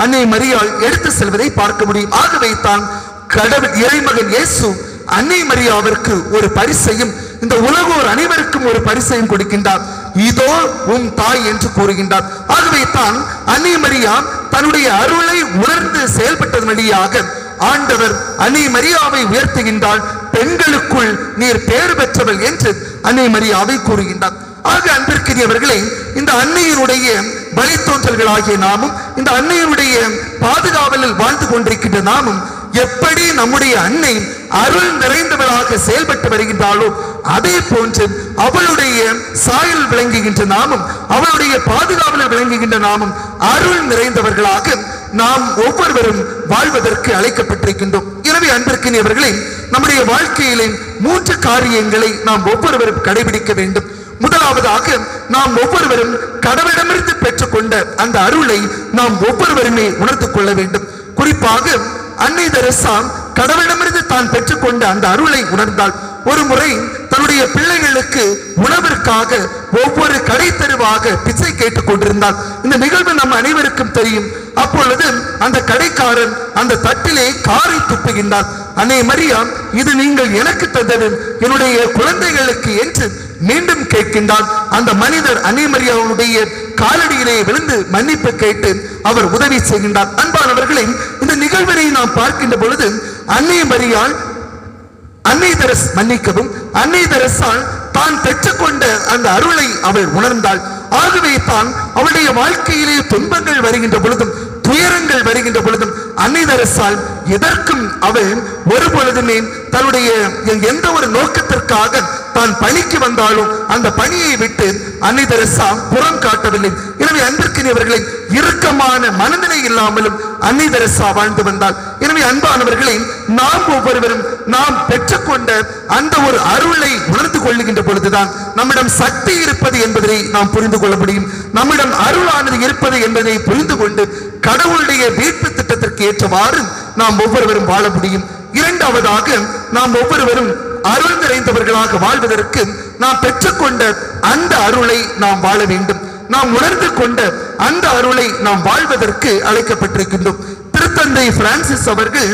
அன்னை மரியாள் எடுத்து செல்வதை பார்க்க முடியும். ஆகவே தான் கடவுள் இறைமகன் இயேசு அன்னை மரியாவிற்கு ஒரு பரிசையும் இந்த உலகோர் அனைவருக்கும் ஒரு பரிசையும் கொடுக்கின்றார். இதோ உன் தாய் என்று கூறுகின்றார். ஆகவே தான் அன்னை மரியா தன்னுடைய அருளை உணர்ந்து செயல்பட்டதன் வழியாக ஆண்டவர் அன்னை மரியாவை உயர்த்துகின்றாள். பெண்களுக்குள் நீர் பேறு பெற்றவள் என்று அன்னை மரியாவை கூறுகின்றார். ஆக அன்பிற்குரியவர்களே, இந்த அன்னையினுடைய வழித்தோன்றல்களாகிய நாமும் இந்த அன்னையினுடைய பாதுகாவலில் வாழ்ந்து கொண்டிருக்கின்ற நாமும் எப்படி நம்முடைய அன்னை அருள் நிறைந்தவளாக செயல்பட்டு வருகின்றாளோ அதே போன்று அவளுடைய சாயல் விளங்குகின்ற நாமும் அவளுடைய பாதுகாவலில் விளங்குகின்ற நாமும் அருள் நிறைந்தவர்களாக நாம் ஒவ்வொருவரும் வாழ்வதற்கு அழைக்கப்பட்டிருக்கின்றோம். எனவே அன்பிற்குரியவர்களே, நம்முடைய வாழ்க்கையிலே 3 காரியங்களை நாம் ஒவ்வொருவரும் கடைபிடிக்க வேண்டும். முதலாவதாக நாம் ஒவ்வொருவரும் கடவுளிடமிருந்து பெற்றுக்கொண்ட அந்த அருளை நாம் ஒவ்வொருவருமே உணர்ந்து கொள்ள வேண்டும். குறிப்பாக அன்னை தெரசா கடவுளிடமிருந்து தான் பெற்றுக்கொண்ட அந்த அருளை உணர்ந்தால் ஒரு முறை தன்னுடைய பிள்ளைகளுக்கு உணவிற்காக ஒவ்வொரு கடை தெருவாக பிச்சை கேட்டுக் கொண்டிருந்தார். இந்த நிகழ்வு நம்ம அனைவருக்கும் தெரியும். அப்பொழுது அந்த கடைக்காரன் அந்த தட்டிலே காரை துப்புகின்றார். அன்னை மரியா, இது நீங்கள் எனக்கு தந்தது என்னுடைய குழந்தைகளுக்கு என்று மீண்டும் கேட்கின்றார். அந்த மனிதர் அன்னை மரியாவுடைய காலடியிலே விழுந்து மன்னிப்பு கேட்டு அவர் உதவி செய்கின்றார். அன்பானவர்களே, இந்த நிகழ்வினை நாம் பார்க்கின்ற பொழுது அன்னை மரியாள் அன்னை தெரஸ் மன்னிக்கவும் அன்னை தெரசால் தான் பெற்றுக்கொண்ட அந்த அருளை அவள் உணர்ந்தாள். ஆகவே தான் அவளுடைய வாழ்க்கையிலே துன்பங்கள் வருகின்ற பொழுதும் துயரங்கள் வருகின்ற பொழுதும் அன்னை தெரசால் எதற்கும் அவள் ஒரு பொழுதுமே தன்னுடைய எந்த ஒரு நோக்கத்திற்காக தான் பணிக்கு வந்தாலும் அந்த பணியை விட்டு அன்னை தெரசா புறம் காட்டவில்லை. எனவே அன்பிற்கினியவர்களை இறுக்கமான மனநிலை இல்லாமலும் அன்னை தெரசா வாழ்ந்து வந்தாள். எனவே அன்பானவர்களை, நாம் ஒவ்வொருவரும் நாம் பெற்றுக்கொண்ட அந்த ஒரு அருளை உணர்ந்து கொள்ளுகின்ற பொழுதுதான் நம்மிடம் சக்தி இருப்பது என்பதை நாம் புரிந்து கொள்ள முடியும். நம்மிடம் அருளானது இருப்பது என்பதை புரிந்து கொண்டு கடவுளுடைய மீட்பு திட்டத்திற்கு ஏற்றவாறு நாம் ஒவ்வொருவரும் வாழ முடியும். இரண்டாவதாக, நாம் ஒவ்வொருவரும் அருள் நிறைந்தவர்களாக வாழ்வதற்கு நாம் பெற்றுக்கொண்ட அந்த அருளை நாம் வாழ வேண்டும். நாம் உணர்ந்து கொண்ட அந்த அருளை நாம் வாழ்வதற்கு அழைக்கப்பட்டிருக்கின்றோம். திருத்தந்தை பிரான்சிஸ் அவர்கள்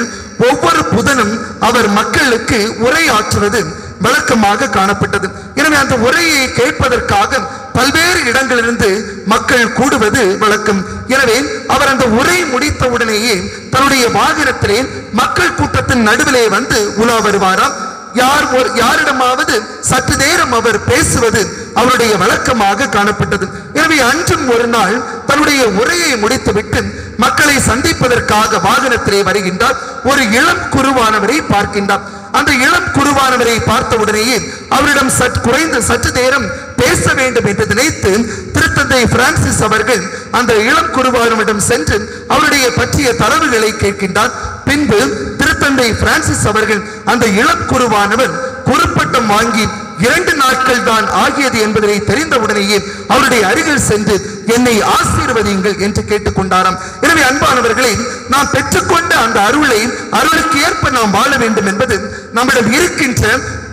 ஒவ்வொரு புதனும் அவர் மக்களுக்கு உரையாற்றுவது வழக்கமாக காணப்பட்டது. எனவே அந்த உரையை கேட்பதற்காக பல்வேறு இடங்களிலிருந்து மக்கள் கூடுவது வழக்கம். எனவே அவர் அந்த உரை முடித்தவுடனேயே தன்னுடைய வாகனத்திலே மக்கள் கூட்டத்தின் நடுவிலே வந்து உலா வருவாராம். யாரிடமாவது சற்று நேரம் அவர் பேசுவது அவருடைய வழக்கமாக காணப்பட்டது. எனவே அன்றும் ஒரு நாள் தன்னுடைய உரையை முடித்துவிட்டு மக்களை சந்திப்பதற்காக வாகனத்திலே வருகின்றார். ஒரு இளம் குருவானவரை பார்க்கின்றார். அந்த இளம் குருவானவரை பார்த்தவுடனேயே அவரிடம் சற்று நேரம் பேச வேண்டும் என்று நினைத்து திருத்தந்தை பிரான்சிஸ் அவர்கள் அந்த இளம் குருவானவரிடம் சென்று அவருடைய பற்றிய தரவுகளை கேட்கின்றார். பின்பு திருத்தந்தை பிரான்சிஸ் அவர்கள் அந்த இளம் குருவானவர் குருப்பட்டம் வாங்கி 2 நாட்கள் தான் ஆகியது என்பதை தெரிந்தவுடனேயே அவருடைய அருகில் சென்று என்னை ஆசீர்வதியுங்கள் என்று கேட்டுக்கொண்டாராம். எனவே அன்பானவர்களை, நாம் பெற்றுக்கொண்ட அந்த அருளுக்கு ஏற்ப நாம் வாழ வேண்டும் என்பது நம்மிடம் இருக்கின்ற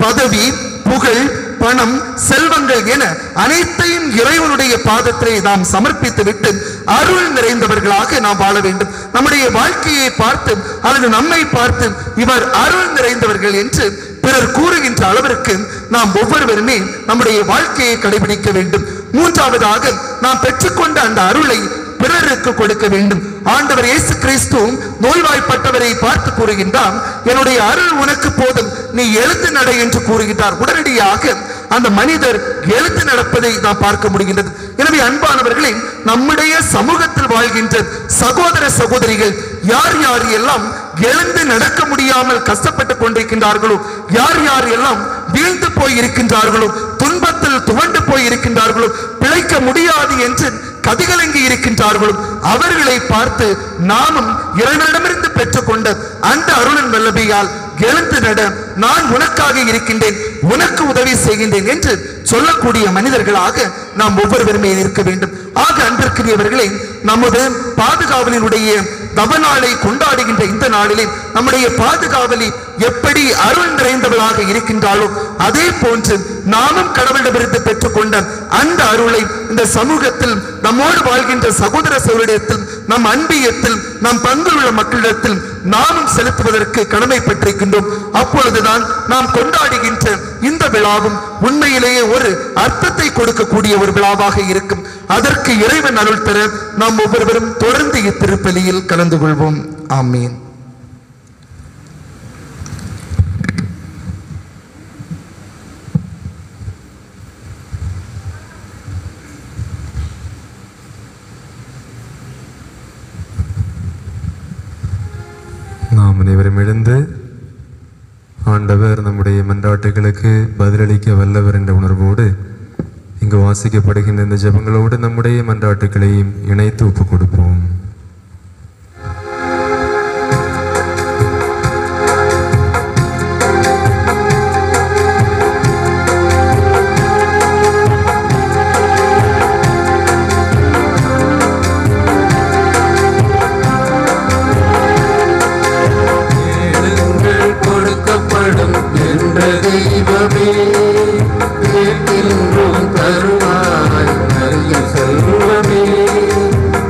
பதவி, புகழ், பணம், செல்வங்கள் என அனைத்தையும் இறைவனுடைய பாதத்திலே நாம் சமர்ப்பித்து விட்டு அருள் நிறைந்தவர்களாக நாம் வாழ வேண்டும். நம்முடைய வாழ்க்கையை பார்த்து அல்லது நம்மை பார்த்து இவர் அருள் நிறைந்தவர்கள் என்று பிறர் கூறுகின்ற அளவிற்கு நாம் ஒவ்வொருவருமே நம்முடைய வாழ்க்கையை கடைபிடிக்க வேண்டும். மூன்றாவதாக, நாம் பெற்றுக்கொண்ட அந்த அருளை பிறருக்கு கொடுக்க வேண்டும். ஆண்டவர் இயேசு கிறிஸ்து நோய்வாய்ப்பட்டவரை பார்த்து கூறுகின்றார், என்னுடைய அருள் உனக்கு போதும், நீ எழுந்து நட என்று கூறுகின்றார். உடனடியாக அந்த மனிதர் எழுந்து நடப்பதை நாம் பார்க்க முடிகின்றது. எனவே அன்பானவர்களே, நம்முடைய சமூகத்தில் வாழ்கின்ற சகோதர சகோதரிகள் யார் யார் எல்லாம் எழுந்து நடக்க முடியாமல் கஷ்டப்பட்டுக் கொண்டிருக்கின்றார்களோ, யார் யார் எல்லாம் வீழ்ந்து போய் இருக்கின்றார்களோ, துன்பத்தில் துவண்டு போய் இருக்கின்றார்களோ, பிழைக்க முடியாது என்று கதிகலங்கி இருக்கின்றார்களோ, அவர்களை பார்த்து நாமும் இறைவனிடமிருந்து பெற்றுக்கொண்ட அந்த அருளின் வல்லமையால் எழுந்து நட, நான் உனக்காக இருக்கின்றேன், உனக்கு உதவி செய்கின்றேன் என்று சொல்லக்கூடிய மனிதர்களாக நாம் ஒவ்வொருவருமே இருக்க வேண்டும். ஆக அன்பிற்குரியவர்களே, நமது பாதுகாவலினுடைய தவநாளை கொண்டாடுகின்ற இந்த நாளிலே நம்முடைய பாதுகாவலி எப்படி அருள் நிறைந்தவளாக இருக்கின்றாளோ, அதே போன்று நாமும் கடவுளிடமிருந்து பெற்றுக்கொண்ட அந்த அருளை இந்த சமூகத்தில் நம்மோடு வாழ்கின்ற சகோதர சகோதரிடத்தில், நம் அன்பியத்தில், நம் பங்குள்ள மக்களிடத்தில் நாமும் செலுத்துவதற்கு கடமைப்பட்டிருக்கின்றோம். அப்பொழுதுதான் நாம் கொண்டாடுகின்ற இந்த விழாவும் உண்மையிலேயே ஒரு அர்த்தத்தை கொடுக்கக்கூடிய ஒரு விழாவாக இருக்கும். அதற்கு இறைவன் அருள் தர நாம் ஒவ்வொருவரும் தொடர்ந்து இத்திருப்பலியில் கலந்து கொள்வோம். ஆமீன். நாம் அனைவரும் எழுந்து ஆண்டவர் நம்முடைய மன்றாட்டுகளுக்கு பதிலளிக்க வல்லவர் என்ற உணர்வோடு இங்கு வாசிக்கப்படுகின்ற இந்த ஜெபங்களோடு நம்முடைய மன்றாட்டுகளையும் இணைத்து ஒப்புக் கொடுப்போம். கொடுக்கப்படும் என்ற தெய்வமே கேட்கின்றோம் தருவாய் மரியின் செல்வமே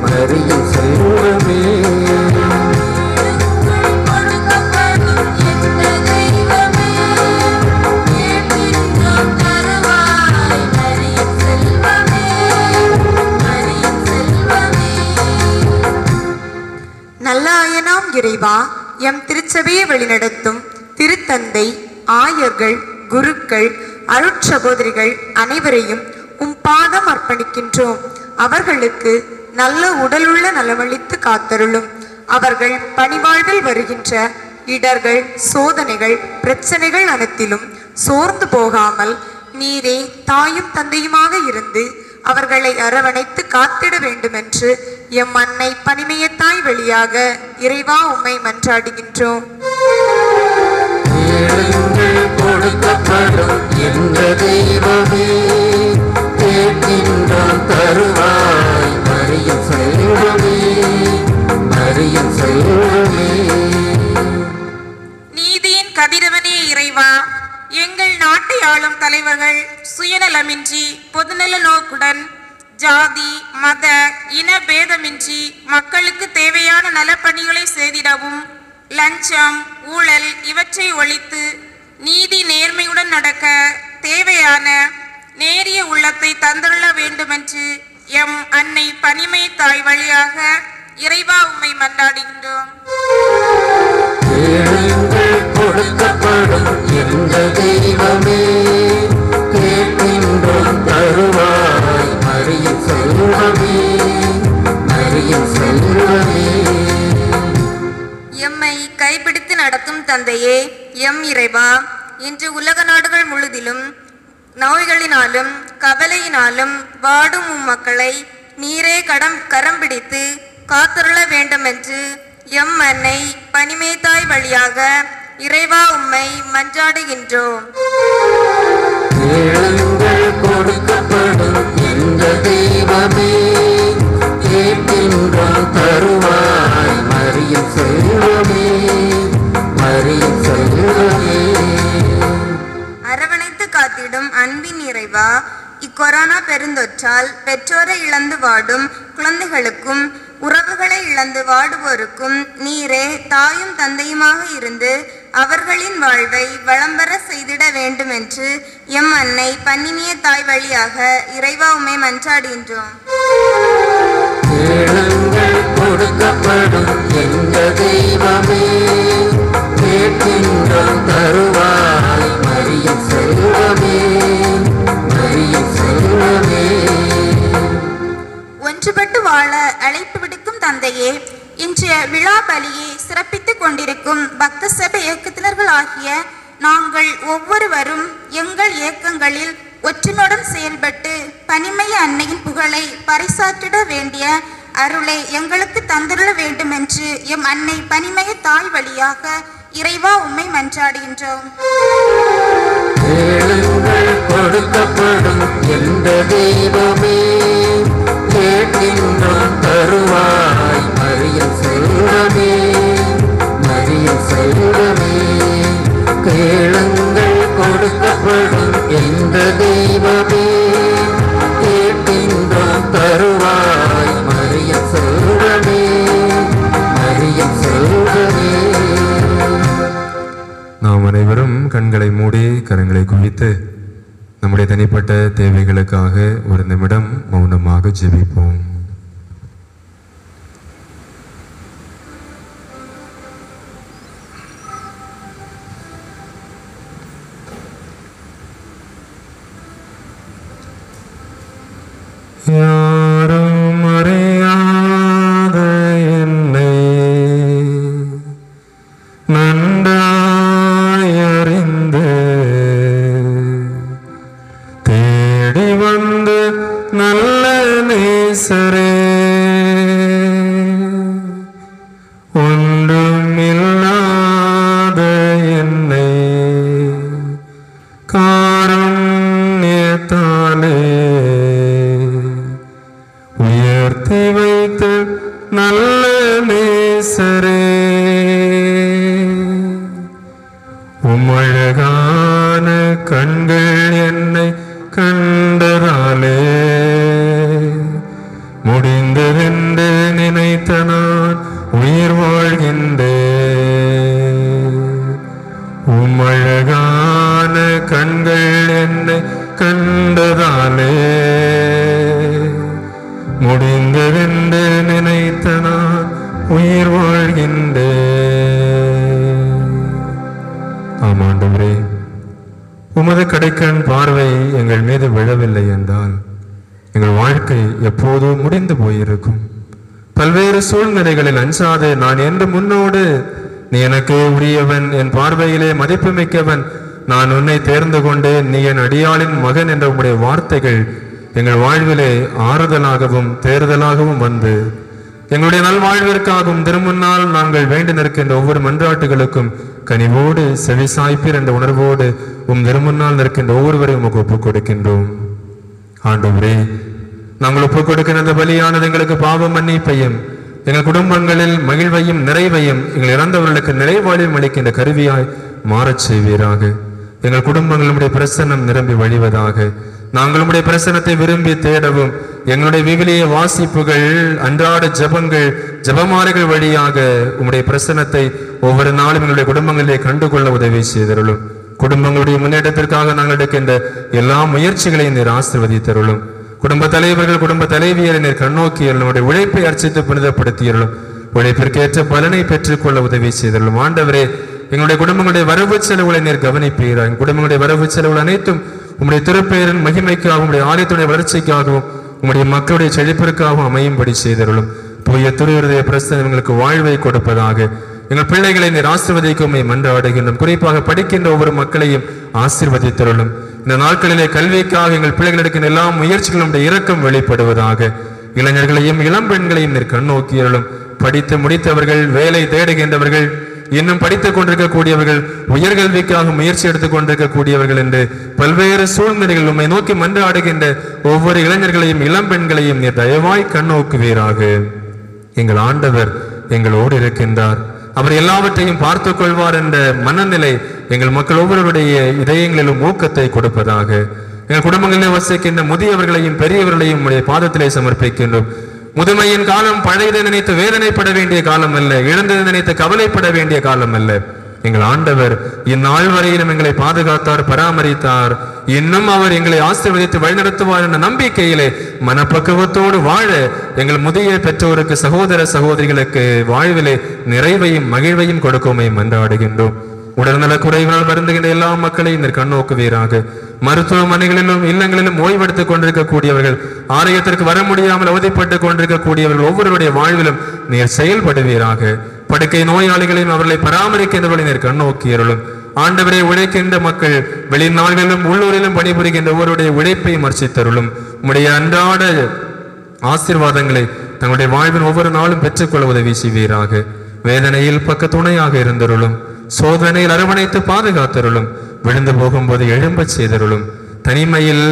மரியின் செல்வமே நல்லாயனாம் இறைவா, எம் திருச்சபையை வழிநடத்தும் திருத்தந்தை, ஆயர்கள், குருக்கள், அருட்சகோதரிகள் அனைவரையும் உம் பாதம் அர்ப்பணிக்கின்றோம். அவர்களுக்கு நல்ல உடலுள்ள நலமளித்து காத்தருளும். அவர்கள் பணிவாழ்வில் வருகின்ற இடர்கள், சோதனைகள், பிரச்சனைகள் அனைத்திலும் சோர்ந்து போகாமல் நீரே தாயும் தந்தையுமாக இருந்து அவர்களை அரவணைத்து காத்திட வேண்டுமென்று எம் அன்னை பனிமயத்தாய் வழியாக இறைவா உம்மை மன்றாடுகின்றோம். கொடுக்கப்படும் என்ற தெய்வமே கேட்கின்றோம் தருவாய் மரியின் செல்வமே மரியின் செல்வமே. நீதியின் கதிரவனே இறைவா, எங்கள் நாட்டை ஆளும் தலைவர்கள் சுயநலமின்றி பொதுநல நோக்குடன் ஜாதி மத இன பேதமின்றி மக்களுக்கு தேவையான நலப்பணிகளை செய்திடவும் லஞ்சம் ஊழல் இவற்றை ஒழித்து நீதி நேர்மையுடன் நடக்க தேவையான நேரிய உள்ளத்தை தந்துள்ள வேண்டுமென்று எம் அன்னை பனிமை தாய் வழியாக இறைவா உம்மை மன்றாடுகின்றோம். கொடுக்கப்படும் என்ற தெய்வமே கேட்கின்றோம் தருவாய் மரியின் செல்வமே மரியின் செல்வமே. எம்மை கைப்பிடித்து நடத்தும் தந்தையே, எம் இறைவா, இன்று உலக நாடுகள் முழுதிலும் நோய்களினாலும் கவலையினாலும் வாடும் உம் மக்களை நீரே கரம் பிடித்து காத்தருள வேண்டுமென்று எம் அன்னை பனிமேதாய் வழியாக இறைவா உம்மை மன்றாடுகின்றோம். கொடுக்கப்படும் என்ற தெய்வமே கேட்கின்றோம் தருவாய் மரியின் செல்வமே மரியின் செல்வமே. அரவணைத்து காத்திடும் அன்பின் இறைவா, இக்கொரோனா பெருந்தொற்றால் பெற்றோரை இழந்து வாடும் குழந்தைகளுக்கும் உறவுகளை இழந்து வாடுவோருக்கும் நீரே தாயும் தந்தையுமாக இருந்து அவர்களின் வாழ்வை வளம்பெற செய்திட வேண்டுமென்று எம் அன்னை பன்னினிய தாய் வழியாக இறைவா உம்மை மன்றாடுகின்றோம். கொடுக்கப்படும் என்ற தெய்வமே கேட்கின்றோம் தருவாய் மரியின் செல்வமே மரியின் செல்வமே. ஒன்றுபட்டு வாழ அழைப்பு விடுக்கும் தந்தையே, இன்றைய விழா பலியை சிறப்பித்துக் கொண்டிருக்கும் பக்த சபை இயக்கத்தினர்கள் ஆகிய நாங்கள் ஒவ்வொருவரும் எங்கள் இயக்கங்களில் ஒற்றுமையுடன் செயல்பட்டு பனிமய அன்னையின் புகழை பறைசாற்றிட வேண்டிய அருளை எங்களுக்கு தந்துள்ள வேண்டுமென்று எம் அன்னை பனிமய தாய் வழியாக இறைவா உம்மை மன்றாடுகின்றோம். கொடுக்கப்படும் என்ற தெய்வமே கேட்கின்றோம் தருவாய் மரியின் செல்வமே மரியின் செல்வமே. கேளுங்கள் கொடுக்கப்படும் என்ற தெய்வமே கேட்கின்றோம் தருவாய் மரியின் செல்வமே மரியின் செல்வமே. நாம் அனைவரும் கண்களை மூடி கரங்களை குவித்து நம்முடைய தனிப்பட்ட தேவைகளுக்காக ஒரு நிமிடம் மௌனமாக ஜெபிப்போம். யாரும் அறியாத என்னை நன்றாய் அறிந்து தேடி வந்து நல்ல நேசரே, ஒன்றுமில்லாத என்னை காருண்யத்தாலே உயர்த்தி வைத்து நல்ல நேசரே, உமழகான அழகான கண்கள் என்னை கண்டதாலே முடிந்ததென்று நினைத்த நான் உயிர் வாழ்கின்றேன். ஆமாண்டவரே, உமது கடைக்கண் பார்வை எங்கள் மீது விழவில்லை என்றால் எங்கள் வாழ்க்கை எப்போதும் முடிந்து போயிருக்கும். பல்வேறு சூழ்நிலைகளில் அஞ்சாது நான் என்று முன்னோடு நீ எனக்கு உரியவன், என் பார்வையிலே மதிப்புமிக்கவன், நான் உன்னை தேர்ந்து கொண்டேன், நீ என் அடியாளின் மகன் என்ற உம்முடைய வார்த்தைகள் எங்கள் வாழ்விலே ஆறுதலாகவும் தேர்தலாகவும் வந்து எங்களுடைய நல்வாழ்விற்காகவும் திருமுன்னால் நாங்கள் வேண்டி நிற்கின்ற ஒவ்வொரு மன்றாட்டுகளுக்கும் கனிவோடு செவிசாய்ப்பீர் என்ற உணர்வோடு திருமுன்னால் நிற்கின்ற ஒவ்வொருவரையும் உமக்கு ஒப்புக் கொடுக்கின்றோம். ஆண்டவரே, நாங்கள் ஒப்புக் கொடுக்கின்ற அந்த பலியானது எங்களுக்கு பாவ மன்னிப்பையும் எங்கள் குடும்பங்களில் மகிழ்வையும் நிறைவையும் எங்கள் இறந்தவர்களுக்கு நிறைவாழ்வையும் அளிக்கின்ற கருவியாய் மாறச் செய்வீராக. எங்கள் குடும்பங்களுடைய பிரசன்னம் நிரம்பி வழிவதாக. நாங்கள் உம்முடைய பிரசன்னத்தை விரும்பி தேடவும் எங்களுடைய விவிலிய வாசிப்புகள், அன்றாட ஜபங்கள், ஜபமாலைகள் வழியாக உம்முடைய பிரசன்னத்தை ஒவ்வொரு நாளும் எங்களுடைய குடும்பங்களிலே கண்டுகொள்ள உதவி செய்தருளும். குடும்பங்களுடைய முன்னேற்றத்திற்காக நாங்கள் எடுக்கின்ற எல்லா முயற்சிகளையும் நீர் ஆசீர்வதித்தருளும். குடும்ப தலைவர்கள், குடும்ப தலைவியரை நீர் கண்ணோக்கியருளும். நம்முடைய உழைப்பை அர்ச்சித்து புனிதப்படுத்தியருளும். உழைப்பிற்கேற்ற பலனை பெற்றுக்கொள்ள உதவி செய்தருளும். ஆண்டவரே, எங்களுடைய குடும்பங்களுடைய வரவு செலவுகளை நீர் கவனிப்பீராக. குடும்பங்களுடைய வரவு செலவுகள் அனைத்தும் உம்முடைய திருப்பெயரின் மகிமைக்காகவும் உம்முடைய ஆலயத்துடைய வளர்ச்சிக்காகவும் உம்முடைய மக்களுடைய செழிப்பிற்காகவும் அமையும்படி செய்தருளும். தூய திருவிருதைய பிரசன்னம் எங்களுக்கு வாழ்வை கொடுப்பதாக. எங்கள் பிள்ளைகளை நீர் ஆசீர்வதிக்கும் மன்றாடுகின்றோம். குறிப்பாக படிக்கின்ற ஒவ்வொரு மக்களையும் ஆசீர்வதித்தருளும். இந்த நாட்களிலே கல்விக்காக எங்கள் பிள்ளைகள் எடுக்கின்ற எல்லா முயற்சிகளும் இரக்கம் வெளிப்படுவதாக. இளைஞர்களையும் இளம் பெண்களையும் நீர் கண்ணோக்கியருளும். படித்து முடித்தவர்கள், வேலை தேடுகின்றவர்கள், இன்னும் படித்துக் கொண்டிருக்கக்கூடியவர்கள், உயர்கல்விக்காக முயற்சி எடுத்துக் கொண்டிருக்கக்கூடியவர்கள் என்று பல்வேறு சூழ்நிலைகள் உம்மை நோக்கி மன்றாடுகின்ற ஒவ்வொரு இளைஞர்களையும் இளம் பெண்களையும் நீர் தயவாய் கண்ணோக்குவீராக. எங்கள் ஆண்டவர் எங்களோடு இருக்கின்றார், அவர் எல்லாவற்றையும் பார்த்துக் கொள்வார் என்ற மனநிலை எங்கள் மக்கள் ஒவ்வொருவருடைய இதயங்களிலும் ஊக்கத்தை கொடுப்பதாக. எங்கள் குடும்பங்களிலே வசிக்கின்ற முதியவர்களையும் பெரியவர்களையும் உடைய பாதத்திலே சமர்ப்பிக்கின்றோம். முதுமையின் காலம் பழையதை நினைத்து வேதனைப்பட வேண்டிய காலம் அல்ல, இழந்ததை நினைத்து கவலைப்பட வேண்டிய காலம் அல்ல. எங்கள் ஆண்டவர் இந்நாள் வரையிலும் எங்களை பாதுகாத்தார், பராமரித்தார். இன்னும் அவர் எங்களை ஆசீர்வதித்து வழிநடத்துவார் என்ற நம்பிக்கையிலே மனப்பக்குவத்தோடு வாழ எங்கள் முதிய பெற்றோருக்கு, சகோதர சகோதரிகளுக்கு வாழ்விலே நிறைவையும் மகிழ்வையும் கொடுக்குமே மன்றாடுகின்றோம். உடல்நல குறைவினால் வருந்துகின்ற எல்லா மக்களையும் நீர் கண்ணோக்குவீராக. மருத்துவமனைகளிலும் இல்லங்களிலும் ஓய்வெடுத்துக் கொண்டிருக்கக்கூடியவர்கள், ஆலயத்திற்கு வர முடியாமல் அவதிப்பட்டுக் கொண்டிருக்கக்கூடியவர்கள் ஒவ்வொருவருடைய வாழ்விலும் நீர் செயல்படுவீராக. படுக்கை நோயாளிகளையும் அவர்களை பராமரிக்கின்றவர்களை நீர் கண்ணோக்கியருளும். ஆண்டவரை உழைக்கின்ற மக்கள் வெளிநாடுகளிலும் உள்ளூரிலும் பணிபுரிகின்ற ஒவ்வொருடைய உழைப்பையும் அர்ச்சித்தருளும். உம்முடைய அன்றாட ஆசீர்வாதங்களை தங்களுடைய வாழ்வின் ஒவ்வொரு நாளும் பெற்றுக்கொள்ள உதவி செய்வீராக. வேதனையில் பக்க துணையாக இருந்தருளும். சோதனையில் அரவணைத்து பாதுகாத்தருளும். விழுந்து போகும்போது எழும்பச் செய்தருளும். தனிமையில்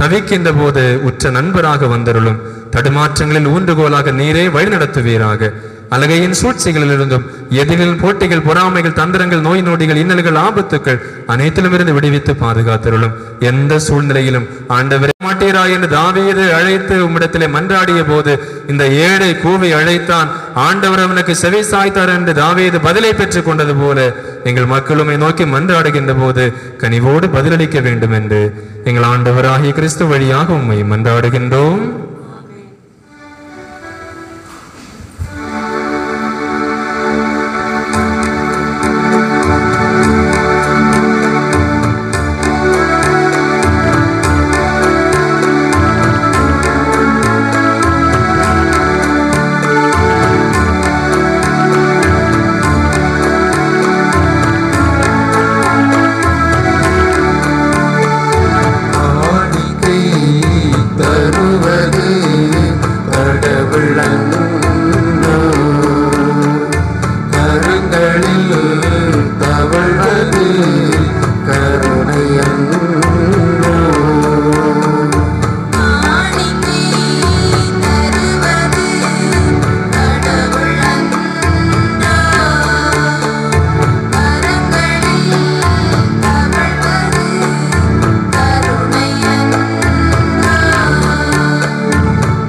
தவிக்கின்ற போது உற்ற நண்பராக வந்தருளும். தடுமாற்றங்களில் ஊன்றுகோலாக நீரே வழிநடத்துவீராக. அலகையின் சூழ்ச்சிகளில் இருந்தும் எதிரில் போட்டிகள், பொறாமைகள், தந்திரங்கள், நோய் நொடிகள், இன்னல்கள், ஆபத்துக்கள் அனைத்திலும் இருந்து விடுவித்து பாதுகாத்தருளும். எந்த சூழ்நிலையிலும் ஆண்டவரே மாட்டீராய் என்று தாவீது அழைத்து உம்மிடத்திலே மன்றாடிய போது இந்த ஏழை கூவி அழைத்தான், ஆண்டவர் அவனுக்கு செவி சாய்த்தார் என்று தாவீது பதிலை பெற்றுக் கொண்டது போல எங்கள் மக்களுமை நோக்கி மன்றாடுகின்ற போது கனிவோடு பதிலளிக்க வேண்டும் என்று எங்கள் ஆண்டவராகிய கிறிஸ்து வழியாக உம்மை மன்றாடுகின்றோம்.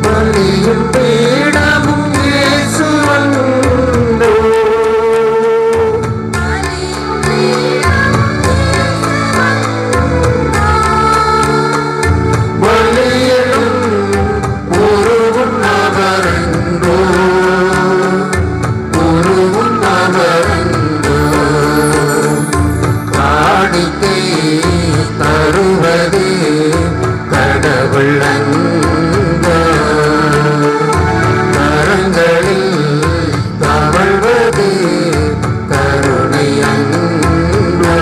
பலியும் பீடமும் தருவது கடவுள் அன்பா கரங்களில் தவழ்வது கருணை அன்பா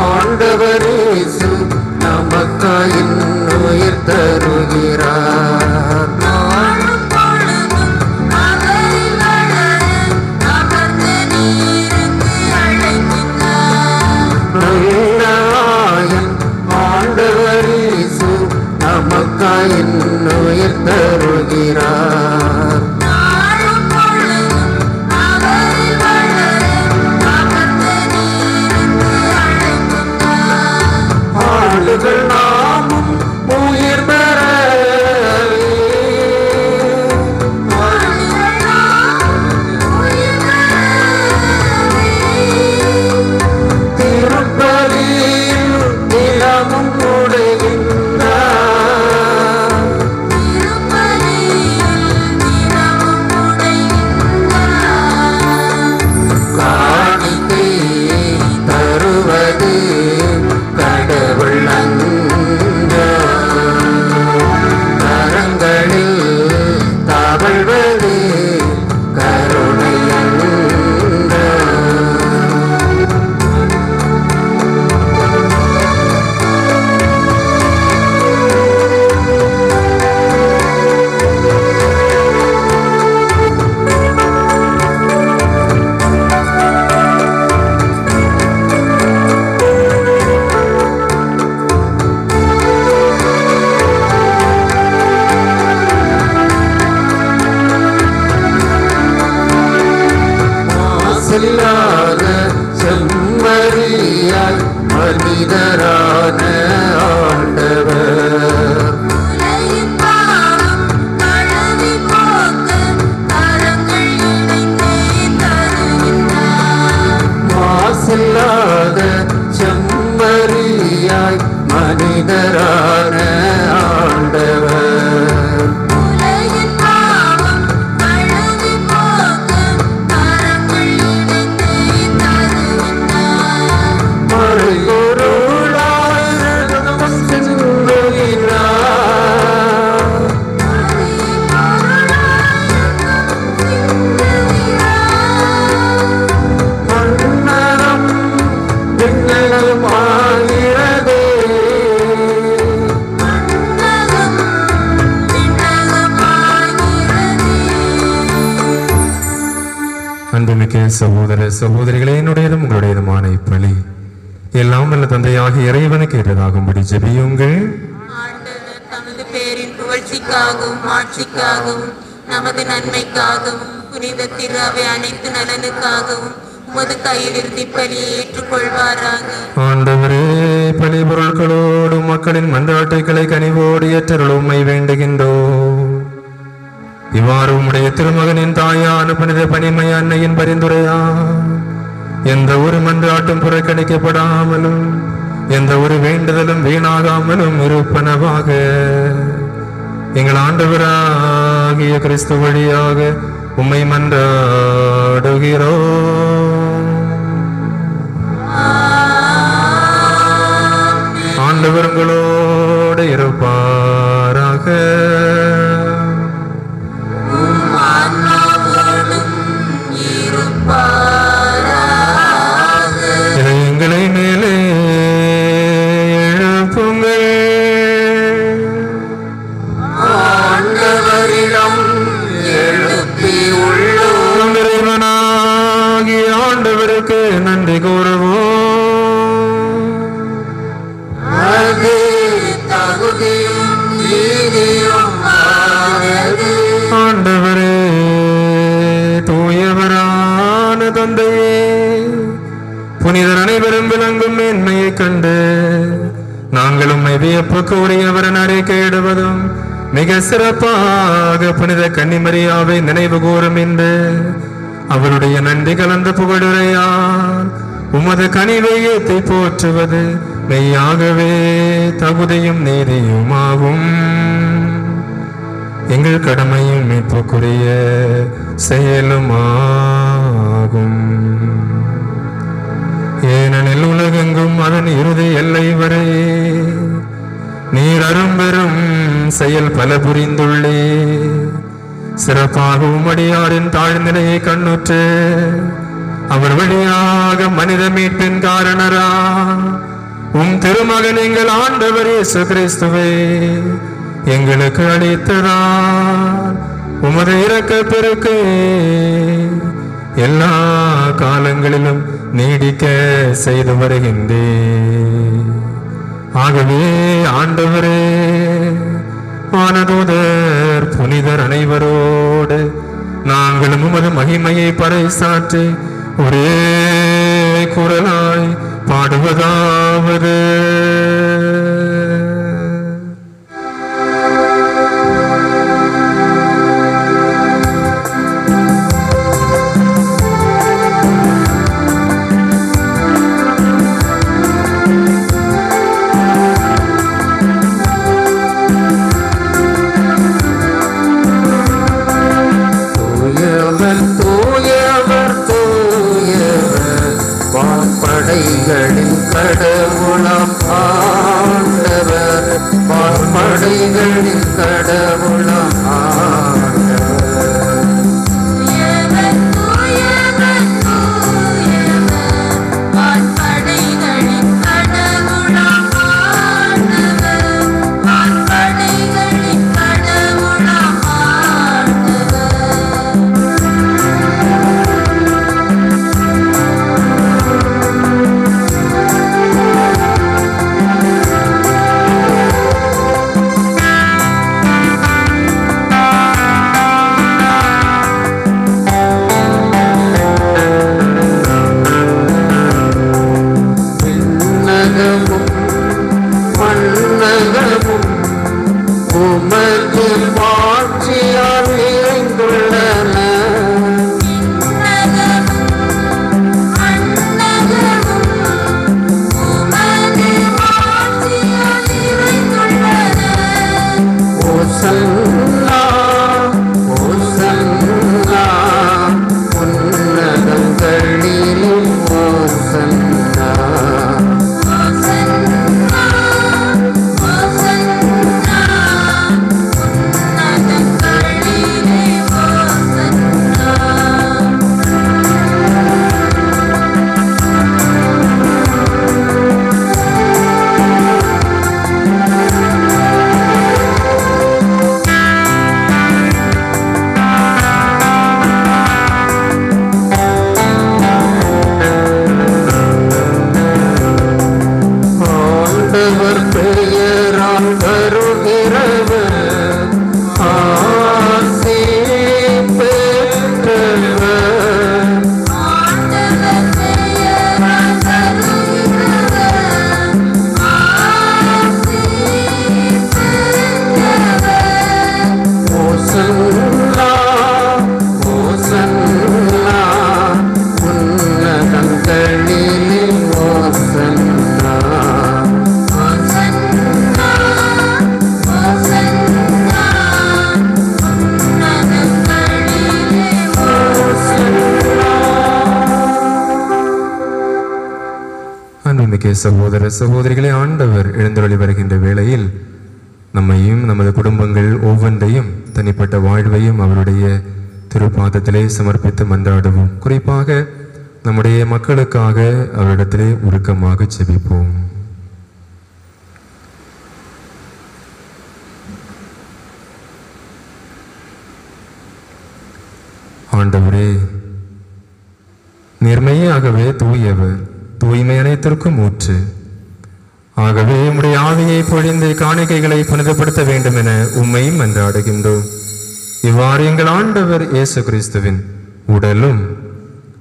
ஆண்டவரேசு நமக்காயின் உயிர் தருகிறார் ஆண்டவரேசு நமக்காயின் உயிர் தருகிறார் ஆளுகள் நாமும் உயிர் பெறவே திருப்பலியில் நிலமும் உடைகின்றார் காணிக்கை தருவது கடவுள் அன்பா கரங்களில் தவழ்வது கருணை அன்பா மாசில்லாத செம்மறியாய் மனிதரான ஆண்டவர் மாசில்லாத செம்மறியாய் மனிதரான ஆண்டவர் அன்புமிக்க சகோதர சகோதரிகளே, என்னுடையதும் உங்களுடையதுமான இப்பலி எல்லாம் வல்ல தந்தையாக இறைவனுக்கு ஏற்றதாகும்படி ஜெபியுங்கள். ஆண்டவர் தமது பேரின் புகழ்ச்சிக்காகவும் ஆட்சிக்காகவும் நமது நன்மைக்காகவும் புனித திரு அவை அனைத்து நலனுக்காகவும் உமது கையில் இருந்து பலியை ஏற்றுக்கொள்வாராக. ஆண்டவரே, பலி பொருட்களோடு மக்களின் மன்றாட்டுகளை கனிவோடு ஏற்றருள் உம்மை வேண்டுகின்றோம். இவ்வாறு உம்முடைய திருமகனின் தாயான புனித பனிமய அன்னையின் பரிந்துரையா எந்த ஒரு மன்றாட்டும் புறக்கணிக்கப்படாமலும் எந்த ஒரு வேண்டுதலும் வீணாகாமலும் இருப்பனவாக எங்கள் ஆண்டவராகிய கிறிஸ்து வழியாக உம்மை மன்றாடுகிறோம். ஆண்டவர் உங்களோடு இருப்பாராக. எங்களை மேலே எழுப்புங்கள். ஆண்டவரிடம் எழுப்பி உள்ளோம். இறைவனாகிய ஆண்டவருக்கு நன்றி கூறுவோம். அது தகுதியும் நீதியும் ஆனது. ஆண்டவரே, தூயவரான தந்தையே, புனிதர் அனைவரும் விளங்கும் மேன்மையை கண்டு நாங்கள் உம்மை வியப்புக்கு உரியவர் அறிக்கையிடுவதும் மிக சிறப்பாக புனித கன்னிமரியாவை நினைவு கூறும் என்று அவருடைய நன்றி கலந்த புகழுரையால் உமது கனிவை ஏற்றி போற்றுவது மெய்யாகவே தகுதியும் நீதியுமாகும். எங்கள் கடமையும் மீட்புக்குரிய செயலுமாகும். ஏனெனில் உலகெங்கும் அதன் இறுதி எல்லை வரை நீர் அரும்பெரும் செயல் பல புரிந்துள்ளே. சிறப்பாக உமடியாரின் தாழ்நிலையை கண்ணுற்று அவர் வழியாக மனித மீட்பின் காரணரா திருமகன் எங்கள் ஆண்டவர் இயேசு கிறிஸ்துவே எங்களுக்கு அளித்ததால் உமது இரக்க பெருக்கு எல்லா காலங்களிலும் நீடிக்க செய்து வருகின்றேன். ஆகவே ஆண்டவரே, வானதூதர் புனிதர் அனைவரோடு நாங்களும் உமது மகிமையை பறைசாற்றி ஒரே குரலாய் பாடுவதாவது: படைகளின் கடவுளாம் ஆண்டவர், படைகளின் கடவுளாம் ஆண்டவர். படைகளின் கடவுளாம் ஆண்டவர், படைகளின் கடவுளாம் மன்னகமும் உமது மாட்சியால் நிறைந்துள்ளன. ஓசன்னா ஓசன்னா உன்னதங்களிலும் ஓசன்னா. ஆண்டவர் பெயரால் வருகிறவர் ஆசி பெற்றவர். ஓசன்னா ஓசன்னா உன்னதங்களிலே ஓசன்னா. அன்புமிக்க சகோதர சகோதரிகளே, ஆண்டவர் எழுந்தருளி வருகின்ற வேளையில் நம்மையும் நமது குடும்பங்கள் ஒவ்வொன்றையும் தனிப்பட்ட வாழ்வையும் அவருடைய திருப்பாதத்திலே சமர்ப்பித்து மன்றாடுவோம். குறிப்பாக நம்முடைய மக்களுக்காக அவரிடத்திலே உருக்கமாக செபிப்போம். ஆண்டவரே, நேர்மையாகவே தூயவர், தூய்மை அனைத்திற்கும் ஊற்று. ஆகவே உம்முடைய ஆவியை பொழிந்து காணிக்கைகளை புனிதப்படுத்த வேண்டும் என உம்மையும் மன்றாடுகின்றோம். இவ்வாறு எங்கள் ஆண்டவர் இயேசு கிறிஸ்துவின் உடலும்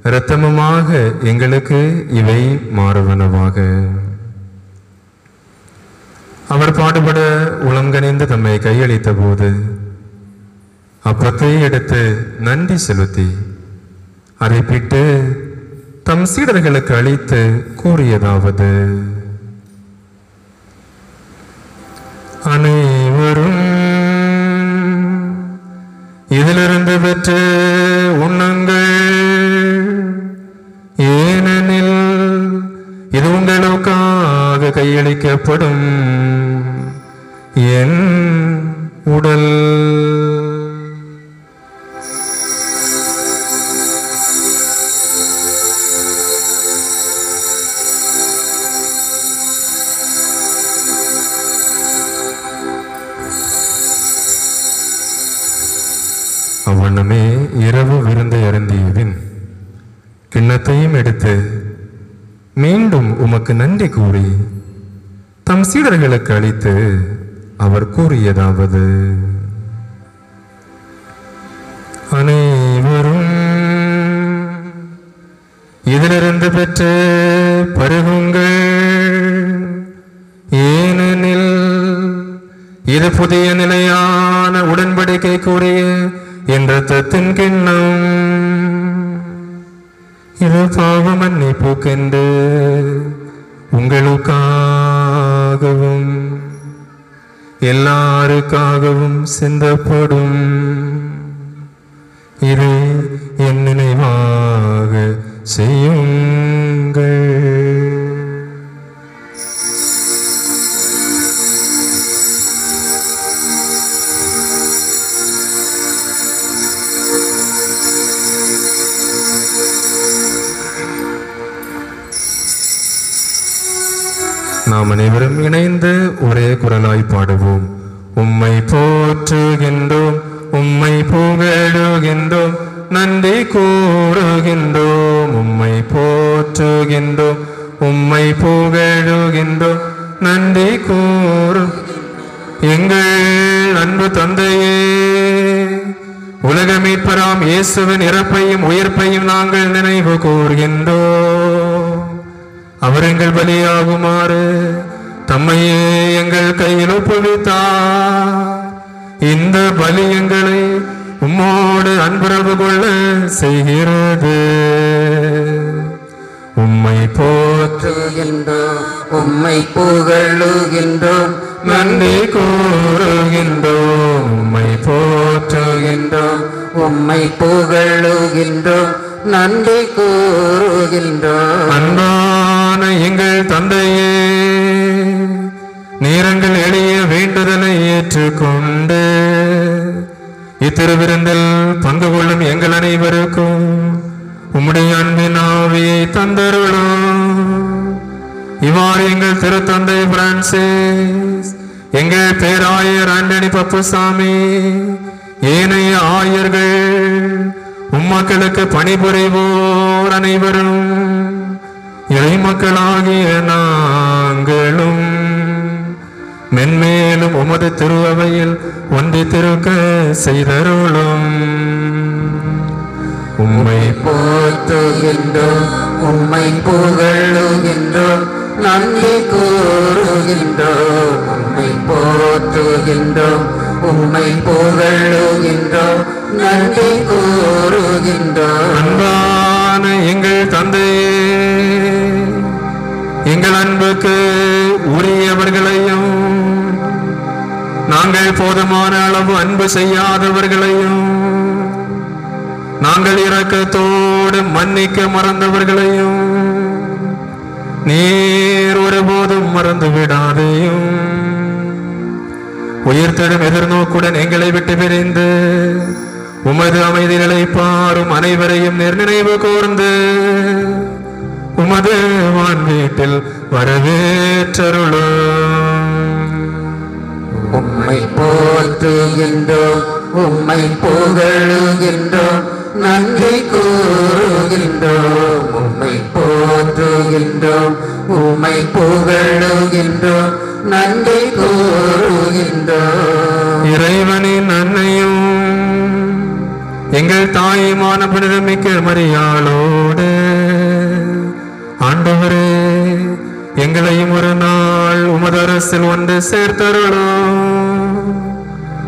இரத்தமுமாக எங்களுக்கு இவை மாறுவனவாக. அவர் பாடுபட உளங்கனிந்து தம்மை கையளித்த போது அப்பத்தை எடுத்து நன்றி செலுத்தி அதை பிட்டு தம் சீடர்களுக்கு அளித்து கூறியதாவது: அனைவரும் இதிலிருந்து பெற்று உண்ணுங்கள், ஏனெனில் இது உங்களுக்காக கையளிக்கப்படும் என் உடல். அவ்வண்ணமே இரவு விருந்தை அருந்தியபின் கிண்ணத்தையும் எடுத்து மீண்டும் உமக்கு நன்றி கூறி தம் சீடர்களுக்கு அளித்து அவர் கூறியதாவது: அனைவரும் இதிலிருந்து பெற்று பருகுங்கள், ஏனெனில் இது புதிய நிலையான உடன்படிக்கை கூறிய என் இரத்தத்தின் கிண்ணம். இது பாவ மன்னிப்புக்கென்று உங்களுக்காகவும் எல்லாருக்காகவும் சிந்தப்படும். இது என் நினைவாக செய்யுங்கள். நாம் அனைவரும் இணைந்து ஒரே குரலாய் பாடுவோம். உம்மை போற்றுகின்றோம், உம்மை புகழுகின்றோம், நன்றி கூறுகின்றோம். உம்மை போற்றுகின்றோம், உம்மை புகழுகின்றோம், நன்றி கூறும் எங்கள் அன்பு தந்தையே. உலக மீட்பராம் இயேசுவின் இறப்பையும் உயிர்ப்பையும் நாங்கள் நினைவு கூர்கின்றோம். அவர் எங்கள் பலியாகுமாறு தம்மையே எங்கள் கையில் ஒப்புவித்தார். இந்த பலி எங்களை உம்மோடு அன்புறவு கொள்ள செய்கிறது. உம்மை போற்றுகின்றோம், உம்மை புகழுகின்றோம், நன்றி கூறுகின்றோம். உம்மை போற்றுகின்றோம், உம்மை புகழுகின்றோம், நன்றி கூறுகின்றோம். அன்பான எங்கள் தந்தையே, நீரங்கள் எளிய வேண்டுதலை ஏற்றுக்கொண்டு இத்திருவிருந்தில் பங்கு கொள்ளும் எங்கள் அனைவருக்கும் உம்முடைய அன்பின் ஆவியை தந்தருளும். இவ்வாறு எங்கள் திருத்தந்தை பிரான்சிஸ், எங்கள் பேராயர் ஆண்டனி பப்புசாமி, ஏனைய ஆயர்கள், உம்மக்களுக்கு பணிபுரிவோர் அனைவரும், இறைமக்களாகிய நாங்களும் மென்மேலும் உமது திருவையில் ஒன்றித்திருக்க செய்தருளும். உம்மை போற்றுகின்றோம், உம்மை புகழுகின்றோம், நன்றி கூறுகின்றோம். உம்மை போற்றுகின்றோம், உம்மை புகழுகின்றோம், நன்றி கூறுகின்றோம். அன்பான எங்கள் தந்தையே, எங்கள் அன்புக்கு உரியவர்களையும் நாங்கள் போதுமான அளவு அன்பு செய்யாதவர்களையும் நாங்கள் இரக்கத்தோடு மன்னிக்க மறந்தவர்களையும் நீர் ஒருபோதும் மறந்து விடாதையும். உயிர்த்தெழும் எதிர்நோக்குடன் எங்களை விட்டு பிரிந்து உமது அமைதி நிலைப்பாரும் அனைவரையும் நினைவு கூர்ந்து உமது வான் வீட்டில் வரவேற்றருளும். உம்மை போற்றுகின்றோம், உம்மை புகழுகின்றோம், நன்றி கூறுகின்றோம். உம்மை போற்றுகின்றோம், உம்மை புகழுகின்றோம், நன்றி கூறுகின்றோம். இறைவனின் அன்னையும் எங்கள் தாயுமான புனிதமிக்க மரியாளோடு ஆண்டவரே, எங்களையும் ஒரு நாள் உமது அரசில் ஒன்று சேர்த்தருளும்.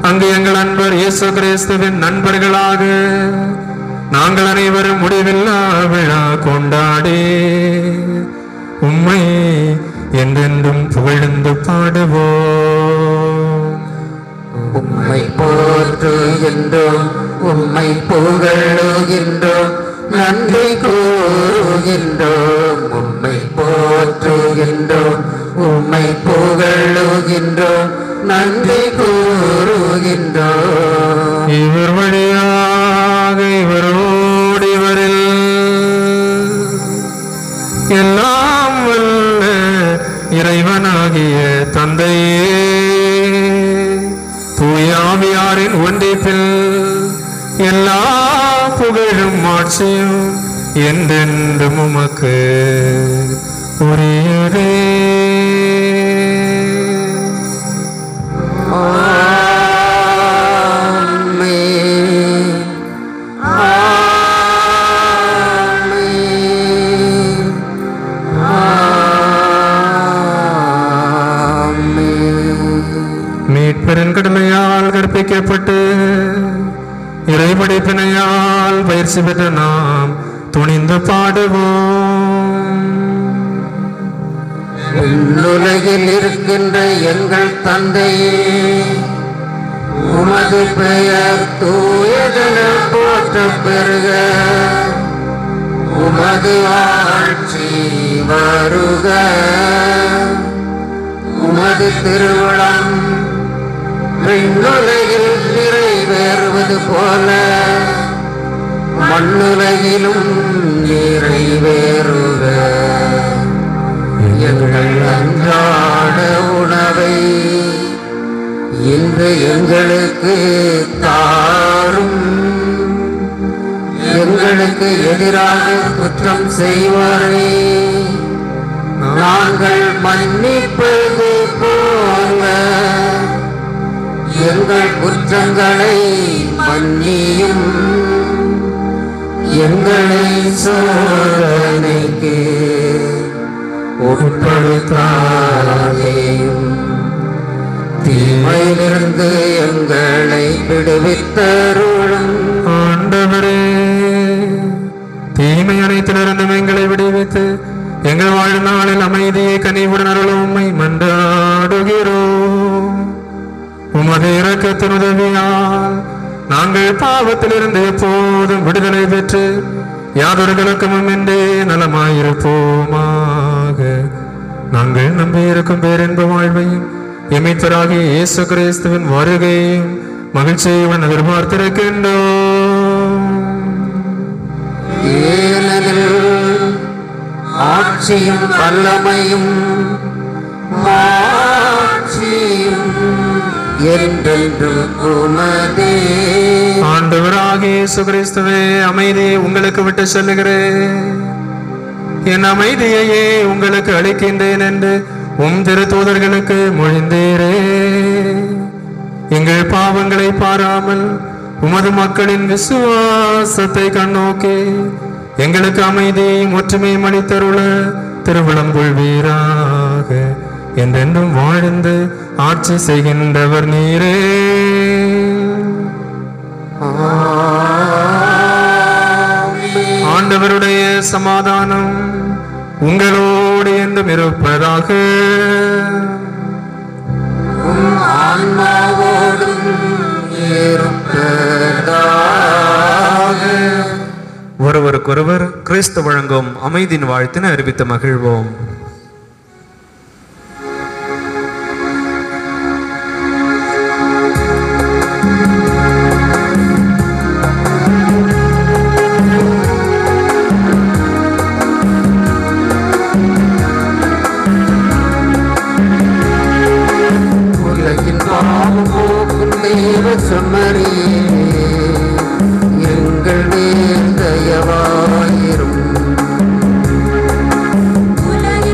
அங்கு எங்கள் அன்பர் இயேசு கிறிஸ்துவின் நண்பர்களாக நாங்கள் அனைவரும் முடிவில்லா விழா கொண்டாடி உம்மை என்றென்றும் புகழ்ந்து பாடுவோம். உம்மை போற்றுகின்றோம், உம்மை புகழுகின்றோம், நன்றி கூறுகின்றோம். உம்மை போற்றுகின்றோம், உம்மை புகழுகின்றோம், நன்றி கூறுகின்றோம். இவர் வழியாக இவரோடு இவரில் எல்லாம் வல்ல இறைவனாகிய தந்தையே தூயாவியாரின் ஒன்றிப்பில் எல்லா புகழும் ஆட்சியும் என்றென்றும் உமக்கு உரியதே. பெருங்கடமையால் கற்பிக்கப்பட்டு இறைபடைப்பினையால் பயிற்சி பெற்ற நாம் துணிந்து பாடுவோம். உலகில் இருக்கின்ற எங்கள் தந்தையே, உமது பெயர் தூயதென போற்றப் பெறுக. உமது ஆட்சி வருக. உமது திருவுளம் விண்ணுலகில் நிறைவேறுவது போல மண்ணுலகிலும் நிறைவேறுக. எங்கள் அன்றாட உணவை இன்று எங்களுக்கு தாரும். எங்களுக்கு எதிராக குற்றம் செய்வாரே நாங்கள் மன்னிப்பது போல எங்கள் குற்றங்களை மன்னியும். எங்களை சோதனைக்கு உட்படுத்தாதேயும், தீமையிலிருந்து எங்களை விடுவித்தருளும். ஆண்டவரே, தீமை அனைத்திலிருந்தும் எங்களை விடுவித்து எங்கள் வாழ்நாளில் அமைதியை கனிவுடன் அருளும் உம்மை மன்றாடுகிறோம். உமது இரக்கத்தின் உதவியால் நாங்கள் பாவத்திலிருந்து எப்போதும் விடுதலை பெற்று யாதொரு கலக்கமும் இன்றி நலமாயிருப்போமாக. நாங்கள் நம்பியிருக்கும் பேரின்ப வாழ்வையும் எமித்தராகிய இயேசு கிறிஸ்துவின் வருகையும் மகிழ்ச்சியுடன் எதிர்பார்த்திருக்கின்றோம். ஏனெனில் ஆட்சியும் வல்லமையும் மாட்சியும் என்றென்றும் உமதே. ஆண்டவராகிய இயேசு கிறிஸ்துவே, அமைதியை உங்களுக்கு விட்டு செல்லுகிறேன், என் அமைதியையே உங்களுக்கு அளிக்கின்றேன் என்று உம் திருத்தூதர்களுக்கு மொழிந்தீரே. எங்கள் பாவங்களை பாராமல் உமது மக்களின் விசுவாசத்தை கண்ணோக்கி எங்களுக்கு அமைதியையும் ஒற்றுமையும் அளித்தருள திருவிழம் கொள்வீராக. என்றென்றும் வாழ்ந்து ஆட்சி செய்கின்றவர் நீரே. ஆண்டவருடைய சமாதானம் உங்களோடு என்றும் இருப்பதாக. ஆன்மாவோடும் இருப்பதாக. ஒருவருக்கொருவர் கிறிஸ்து வழங்கும் அமைதியின் வாழ்த்தினை அறிவித்து மகிழ்வோம். உலகின் பாவம் போக்கும் தேவ செம்மறியே, எங்கள் மேல் தயவாயிரும். உலகின்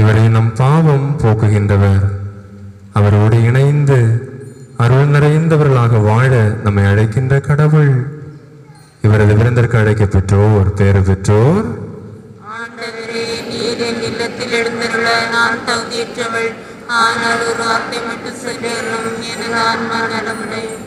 இவரை நம் பாவம் போக்குகின்றவர். அவரோடு இணைந்து அருள் நிறைந்தவர்களாக வாழ நம்மை அழைக்கின்ற கடவுள். இவரது விருந்திற்கு அழைக்க பெற்றோர் பேறு பெற்றோர். ஆண்டவரே, நீர் என் இல்லத்தில் எழுந்தருள நான் தகுதியற்றவள். ஆனால் ஒரு வார்த்தை மட்டும் சொல்லும், எனது ஆன்மா நலமுடையும்.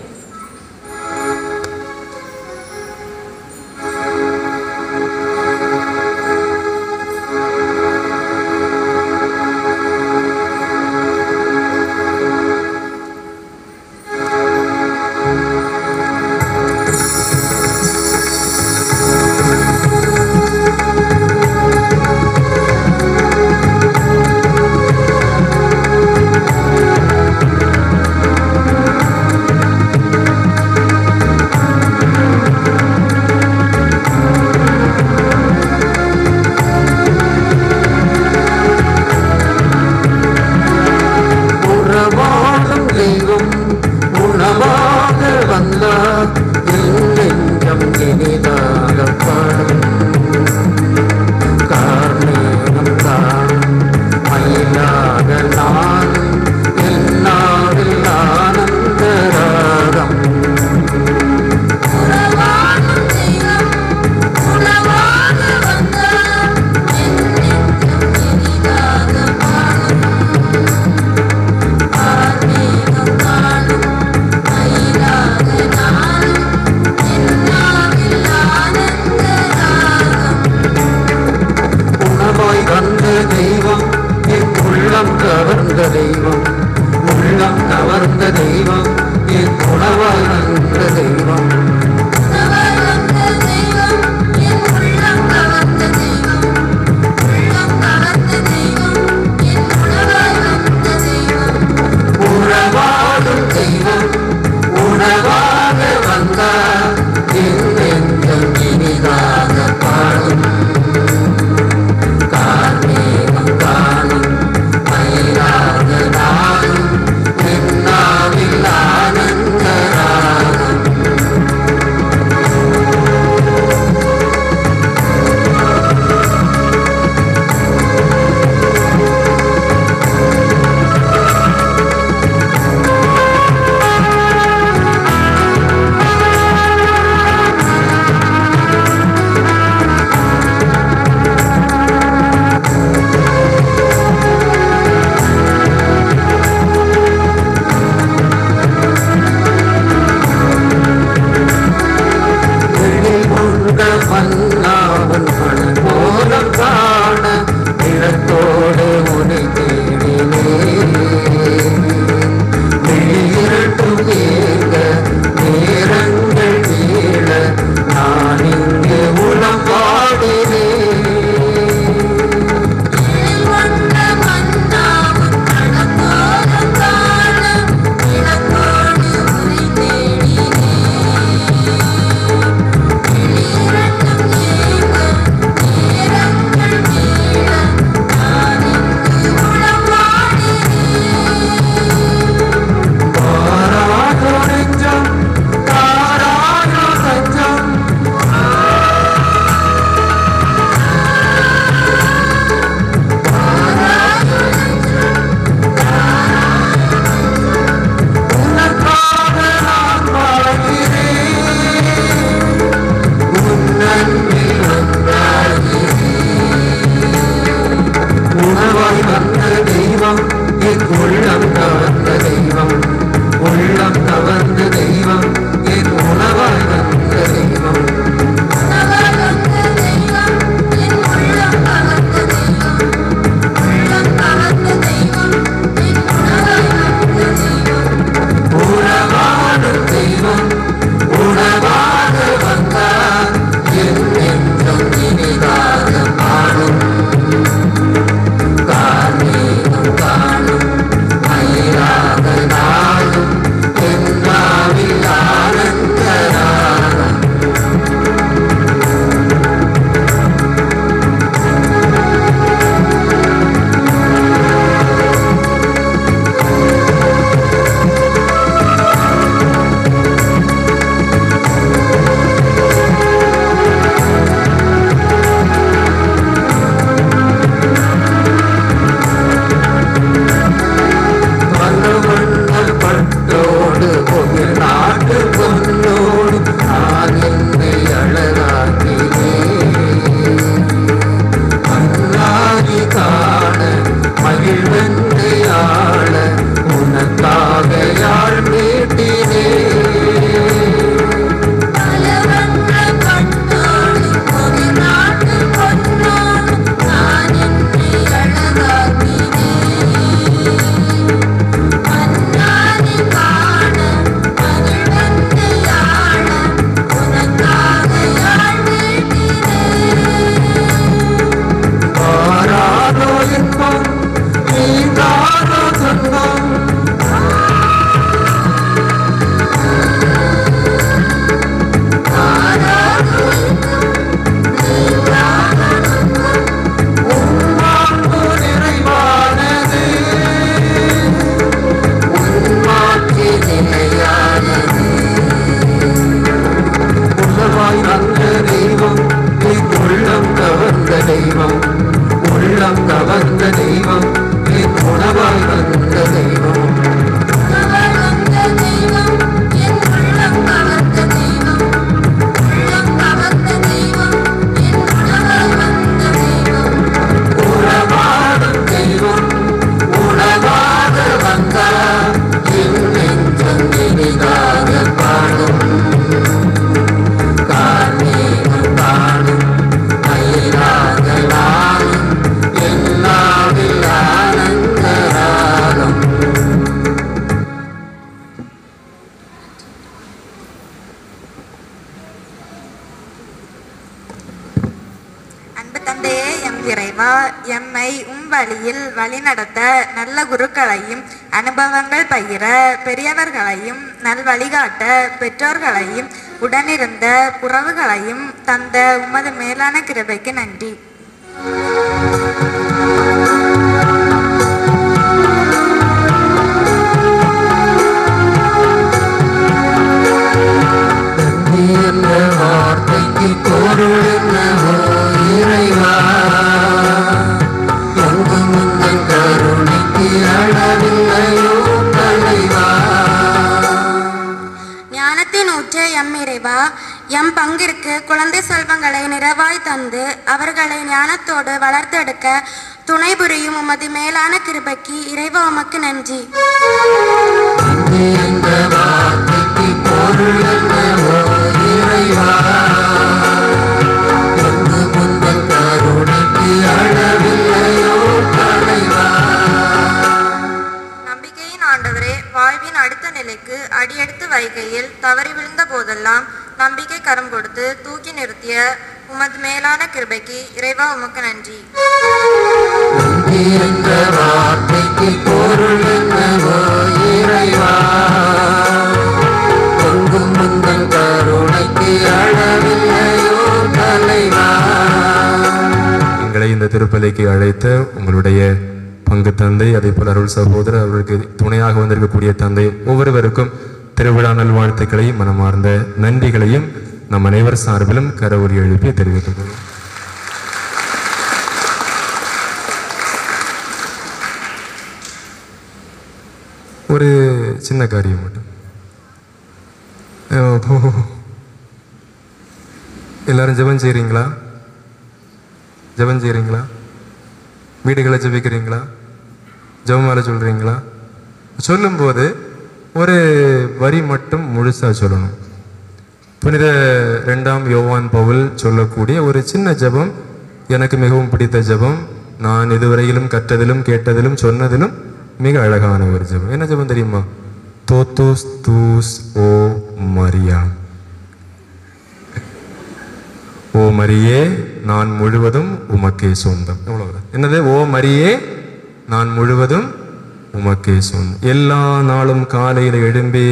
காணும் காணும் மயிலா மகிழ்வென்று ஆள உனக்காக யாழ் மீட்டினே ஆராதோ இன்பம் நீங்காதோ துன்பம் உன்மாண்பு நிறைவானது உன்மாட்சி நிலையானது உலவாய் வந்த தெய்வம் என் உள்ளம் கவர்ந்த தெய்வம் உள்ளம் கவர்ந்த தெய்வம் என் உணவாய் வந்த தெய்வம் உறவாடும் தெய்வம் உணவாக வந்தார் என் நெஞ்சம் இனிதாக பாடும் கார்மேகம் பாடும் மயிலாக நாளும் எல்லாவில் ஆனந்த ராகம் அன்பு தந்தையே எம் இறைவா, எம்மை வழியில் வழிநடத்த நல்ல குருக்களையும் அனுபவங்கள் பகிர பெரியவர்களையும் நல் வழிகாட்ட பெற்றோர்களையும் உடனிருந்த புறவுகளையும் தந்த உமது மேலான கிருபைக்கு நன்றி. என்ற வார்த்தைக்கு பொருள் என்னவோ இறைவா, எங்கும் உந்தன் கருணைக்கு அளவில்லையோ தலைவா. ஞானத்தின் ஊற்று எம் இறைவா, எம் பங்கிற்கு குழந்தை செல்வங்களை நிறைவாய் தந்து அவர்களை ஞானத்தோடு வளர்த்தெடுக்க துணை புரியும் உமது மேலான கிருபைக்கு இறைவா உமக்கு நன்றி. என்ற வார்த்தைக்கு பொருள் என்னவோ இறைவா, எங்கும் உந்தன் கருணைக்கு அளவில்லையோ தலைவா. நம்பிக்கையின் ஆண்டவரே, வாழ்வின் அடுத்த நிலைக்கு அடியெடுத்து வைகையில் தவறி விழுந்த போதெல்லாம் நம்பிக்கை கரம் கொடுத்து தூக்கி நிறுத்திய உமது மேலான கிருபைக்கு இறைவா உமக்கு நன்றி. என்ற வார்த்தைக்கு பொருள் என்னவோ இறைவா, எங்கும் உந்தன் கருணைக்கு அளவில்லையோ தலைவா. எங்களை இந்த திருப்பலிக்கு அழைத்த உங்களுடைய பங்கு தந்தை, அதே போல அருள் சகோதரர், அவர்களுக்கு துணையாக வந்திருக்கக்கூடிய தந்தை ஒவ்வொருவருக்கும் திருவிழா நல்வாழ்த்துக்களையும் மனமார்ந்த நன்றிகளையும் நம் அனைவர் சார்பிலும் கரவொலி எழுப்பி தெரிவித்துக் கொள்வோம். ஒரு சின்ன காரியம் மட்டும். எல்லாரும் ஜெபம் செய்றீங்களா? ஜெபம் செய்றீங்களா? வீடுகளை ஜெபிக்கிறீங்களா? ஜெபமாலை சொல்றீங்களா? சொல்லும்போது ஒரு வரி மட்டும் முழுசா சொல்லணும். புனித 2ஆம் யோவான் பவுல் சொல்லக்கூடிய ஒரு சின்ன ஜெபம், எனக்கு மிகவும் பிடித்த ஜெபம். நான் இதுவரையிலும் கற்றதிலும் கேட்டதிலும் சொன்னதிலும் மிக அழகான ஒரு ஜெபம். என்ன ஜெபம் தெரியுமா? தோத்தூஸ் தூஸ் ஓ மரியா. ஓ மரியே, நான் முழுவதும் உமக்கே சொந்தம். எவ்வளவுதான்? என்னது? ஓ மரியே, நான் முழுவதும் உமக்கே சொந்தம். எல்லா நாளும் காலையில் எழும்பி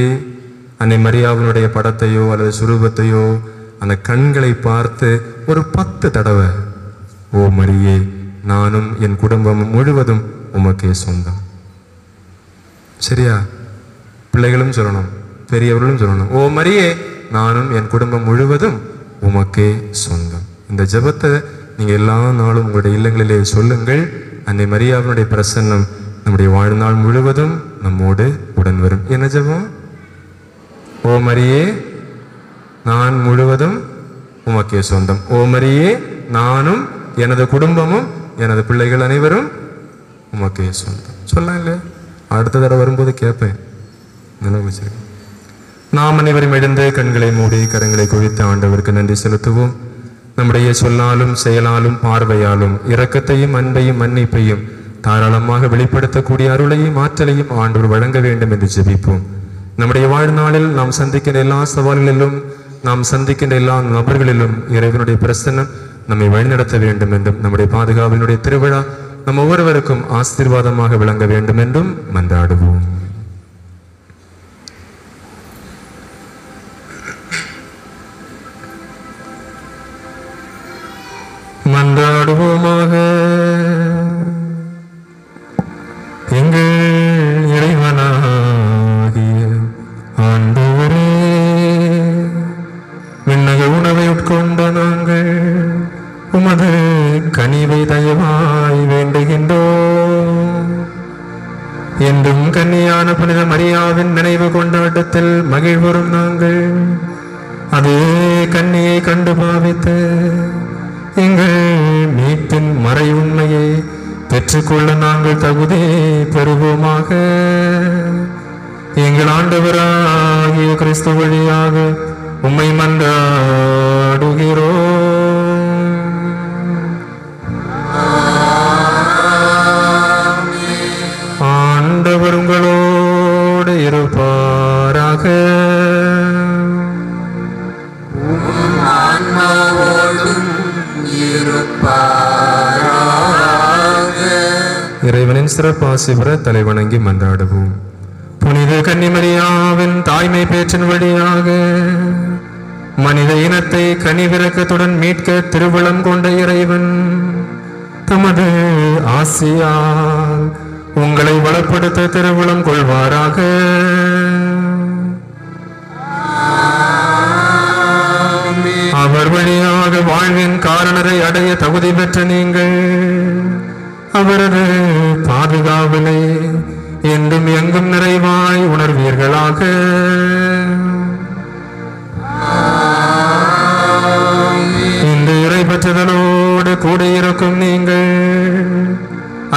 அன்னை மரியாவினுடைய படத்தையோ அல்லது சுரூபத்தையோ அந்த கண்களை பார்த்து ஒரு 10 தடவை ஓ மரியே, நானும் என் குடும்பம் முழுவதும் உமக்கே சொந்தம். சரியா? பிள்ளைகளும் சொல்லணும், பெரியவர்களும் சொல்லணும். ஓ மரியே, நானும் என் குடும்பம் முழுவதும் உமக்கே சொந்தம். இந்த ஜெபத்தை நீங்க எல்லா நாளும் உங்களுடைய இல்லங்களிலே சொல்லுங்கள். அன்னை மரியாவினுடைய பிரசன்னம் நம்முடைய வாழ்நாள் முழுவதும் நம்மோடு உடன் வரும். என்ன ஜெபம்? ஓ மரியே, நான் முழுவதும் உமக்கே சொந்தம். ஓ மரியே, நானும் எனது குடும்பமும் எனது பிள்ளைகள் அனைவரும் உமக்கே சொந்தம். சொல்லலாம் இல்லையா? அடுத்த தடவை வரும்போது கேட்பேன். நினைவு வச்சிருக்கேன். நாம் அனைவரும் எழுந்து கண்களை மூடி கரங்களை குவித்து ஆண்டவருக்கு நன்றி செலுத்துவோம். நம்முடைய சொல்லாலும் செயலாலும் பார்வையாலும் இரக்கத்தையும் அன்பையும் மன்னிப்பையும் தாராளமாக வெளிப்படுத்தக்கூடிய அருளையும் ஆற்றலையும் ஆண்டவர் வழங்க வேண்டும் என்று ஜெபிப்போம். நம்முடைய வாழ்நாளில் நாம் சந்திக்கின்ற எல்லா சவால்களிலும் நாம் சந்திக்கின்ற எல்லா நபர்களிலும் இறைவனுடைய பிரசன்னம் நம்மை வழிநடத்த வேண்டும் என்றும் நம்முடைய பாதுகாவலினுடைய திருவிழா நம் ஒவ்வொருவருக்கும் ஆசீர்வாதமாக விளங்க வேண்டும் என்றும் மன்றாடுவோம். மன்றாடுவோமாக. எங்கள் இறைவனாகிய ஆண்டவரே, விண்ணக உணவை உட்கொண்ட நாங்கள் உமது கனிவை தயவாய் வேண்டுகின்றோம். என்றும் கன்னியான புனித மரியாவின் நினைவு கொண்டாட்டத்தில் மகிழ்வரும் நாங்கள் அதே கன்னியை கண்டு பாவித்து எங்கள் மீட்பின் மறை உண்மையை பெற்றுக்கொள்ள நாங்கள் தகுதி பெறுவோமாக. எங்கள் ஆண்டவராகிய கிறிஸ்து வழியாக உம்மை மன்றாடுகிறோம். ஆண்டவர் உங்களோடு இருப்பாராக. இறைவனின் சிறப்பாசி பெற தலைவணங்கி மன்றாடுவோம். புனித கன்னிமரியாவின் தாய்மை பேற்றின் வழியாக மனித இனத்தை கனிவிரக்கத்துடன் மீட்க திருவுளம் கொண்ட இறைவன் தமது ஆசியால் உங்களை வளப்படுத்த திருவுளம் கொள்வாராக. அவர் வழியாக வாழ்வின் காரணரை அடைய தகுதி பெற்ற நீங்கள் அவரது பாதுகாவலை என்றும் எங்கும் நிறைவாய் உணர்வீர்களாக. இந்த இறை பெற்றதலோடு கூடியிருக்கும் நீங்கள்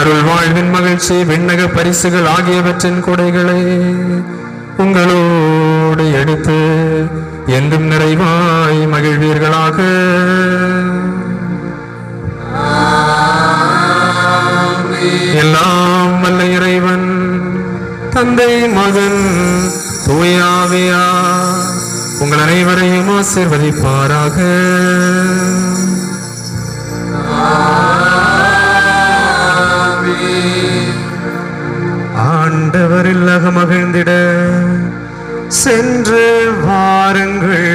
அருள் வாழ்வின் மகிழ்ச்சி விண்ணக பரிசுகள் ஆகியவற்றின் கொடைகளை உங்களோடு எடுத்து என்றும் நிறைவாய் மகிழ்வீர்களாக. எல்லாம் வல்ல இறைவன் தந்தை மகன் தூயாவியா உங்கள் அனைவரையும் ஆசீர்வதிப்பாராக. ஆண்டவர் இல்லக மகிழ்ந்திட சென்று வாருங்கள்.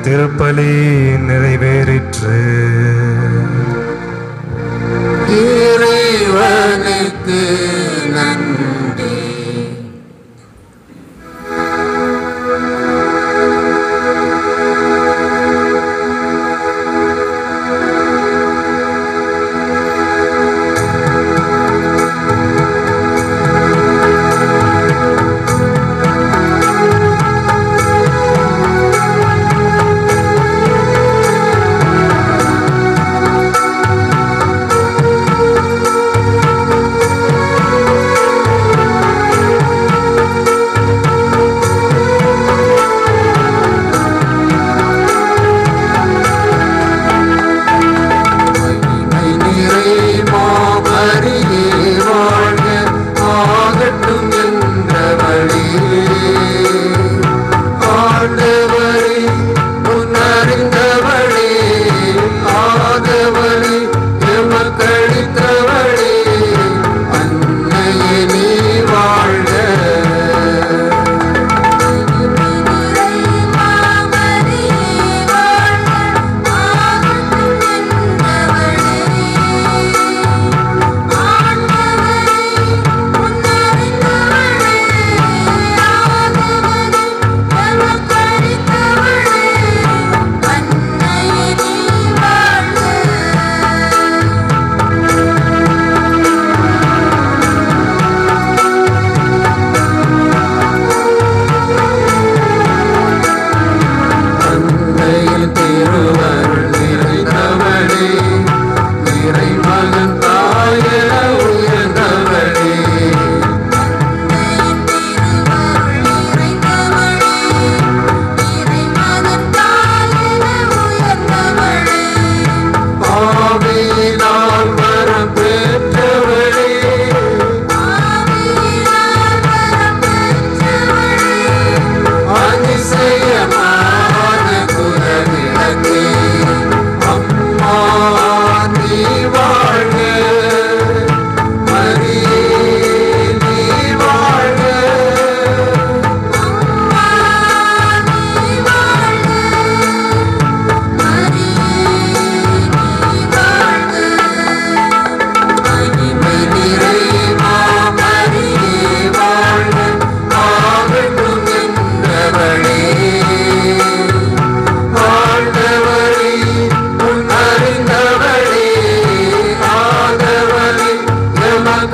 திருப்பலி நிறைவேறிற்று. இறைவனுக்கு நன்றி.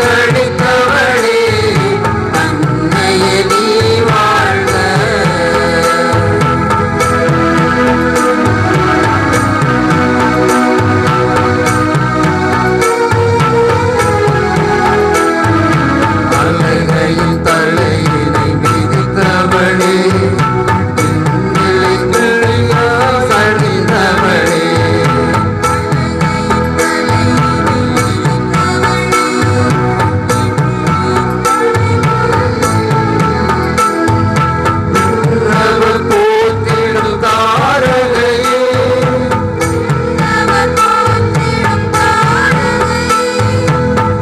எமக்களித்தவளே அன்னையே நீ வாழ்க. அலைகளின் தலையினை மிதித்தவளே சரிந்தவளே போத்திடும் தாரகையே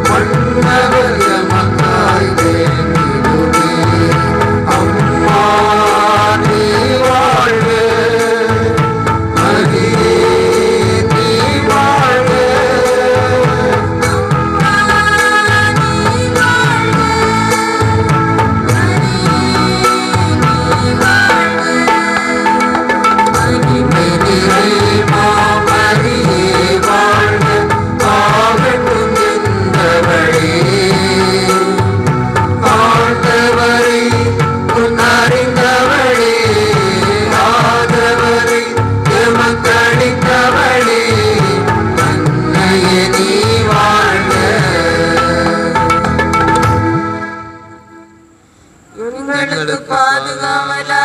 மன்னவர் எமக்காய் வேண்டிடுவே அம்மா நீ வாழ்க. மரியே நீ வாழ்க. மகிமை நிறைவா மரியே வாழ்க. ஆகட்டும் என்றவளே ஆண்டவரை உன் அறிந்தவளே ஆதவரை எமக்களித்தவளே அன்னையே நீ வாழ்க. எங்களுக்கு பாதுகாவலா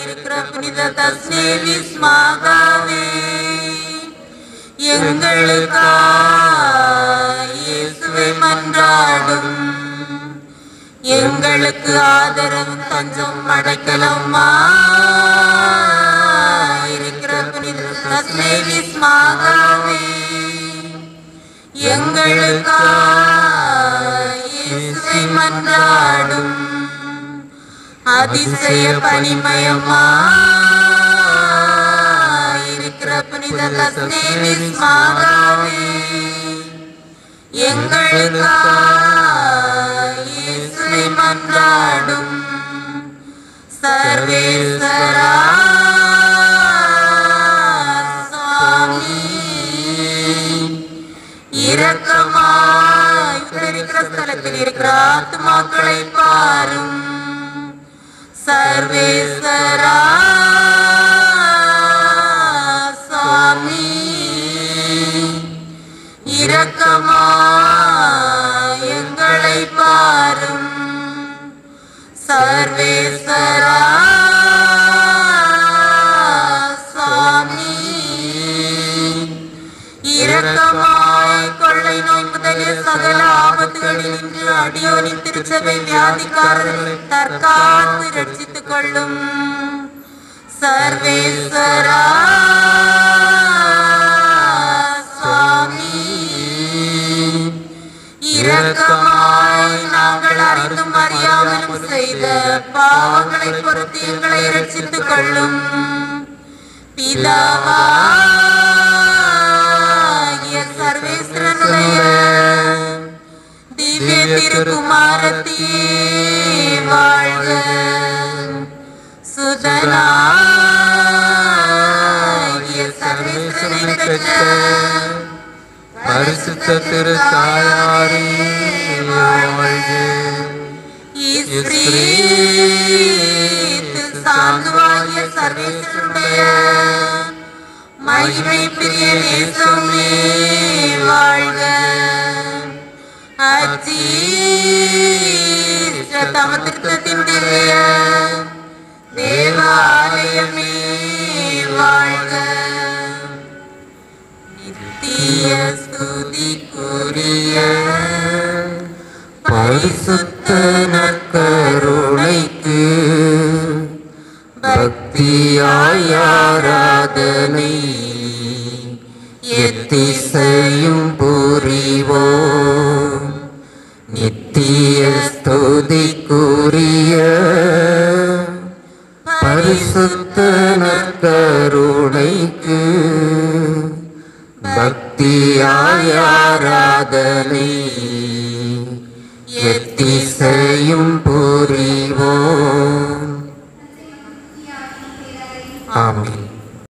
இருக்கிற புனித தஸ்னேவிஸ் மாதாவே, எங்களுக்காய் இயேசுவை மன்றாடும். எங்களுக்கு ஆதரவு தஞ்சம் அடைக்கலமா இருக்கிற புனித தஸ்னேவிஸ் மாதாவே, எங்களுக்காய் இயேசுவை மன்றாடும். அதிசய பனிமயமா இருக்கிற புனித தஸ்னேவிஸ் மாதாவே, எங்களுக்காய் இயேசுவை மன்றாடும். சர்வேஸ்வரா சுவாமி இரக்கமாய் இருக்கிற ஸ்தலத்தில் இருக்கிற ஆத்மாக்களை பாரும். சர்வேஸ்வரா சுவாமி இரக்கமாய் எங்களை பாரும். சர்வேஸ்வரா சுவாமி இரக்கமாய் கொள்ளை நோய் முதலிய சகல ஆபத்துகளில் நின்று அடியோனின் திருச்சபை வியாதிக்காரர்களை தற்காத்து ரட்சித்துக் கொள்ளும். சர்வேஸ்வரா சுவாமி இரக்கமாய் நாங்கள் அறிந்தும் அறியாமலும் செய்த பாவங்களை பொறுத்து எங்களை ரட்சித்துக் கொள்ளும். பிதாவாகிய சர்வேஸ்வரனுடைய திவ்ய திருக்குமாரத்தியே வாழ்க. சுதனாகிய சர்வேஸ்வரனை பெற்ற பரிசுத்த திரு தாயாரே வாழ்க. சாந்துவாகிய சர்வேஸ்வரனுடைய மகிமை பிரிய நேசமே வாழ்க. அஜீஷ தமத்திருத்தத்தின் திவ்ய தேவாலயமே வாழ்க. நித்திய ஸ்துதிக்குரிய பரிசுத்த நற்கருணைக்கு பக்தியாய் ஆராதனை எத்திசையும் புரிவோம். நித்திய ஸ்துதிக்குரிய பரிசுத்த நற்கருணைக்கு பக்தியாய் ஆராதனை எத்திசையும்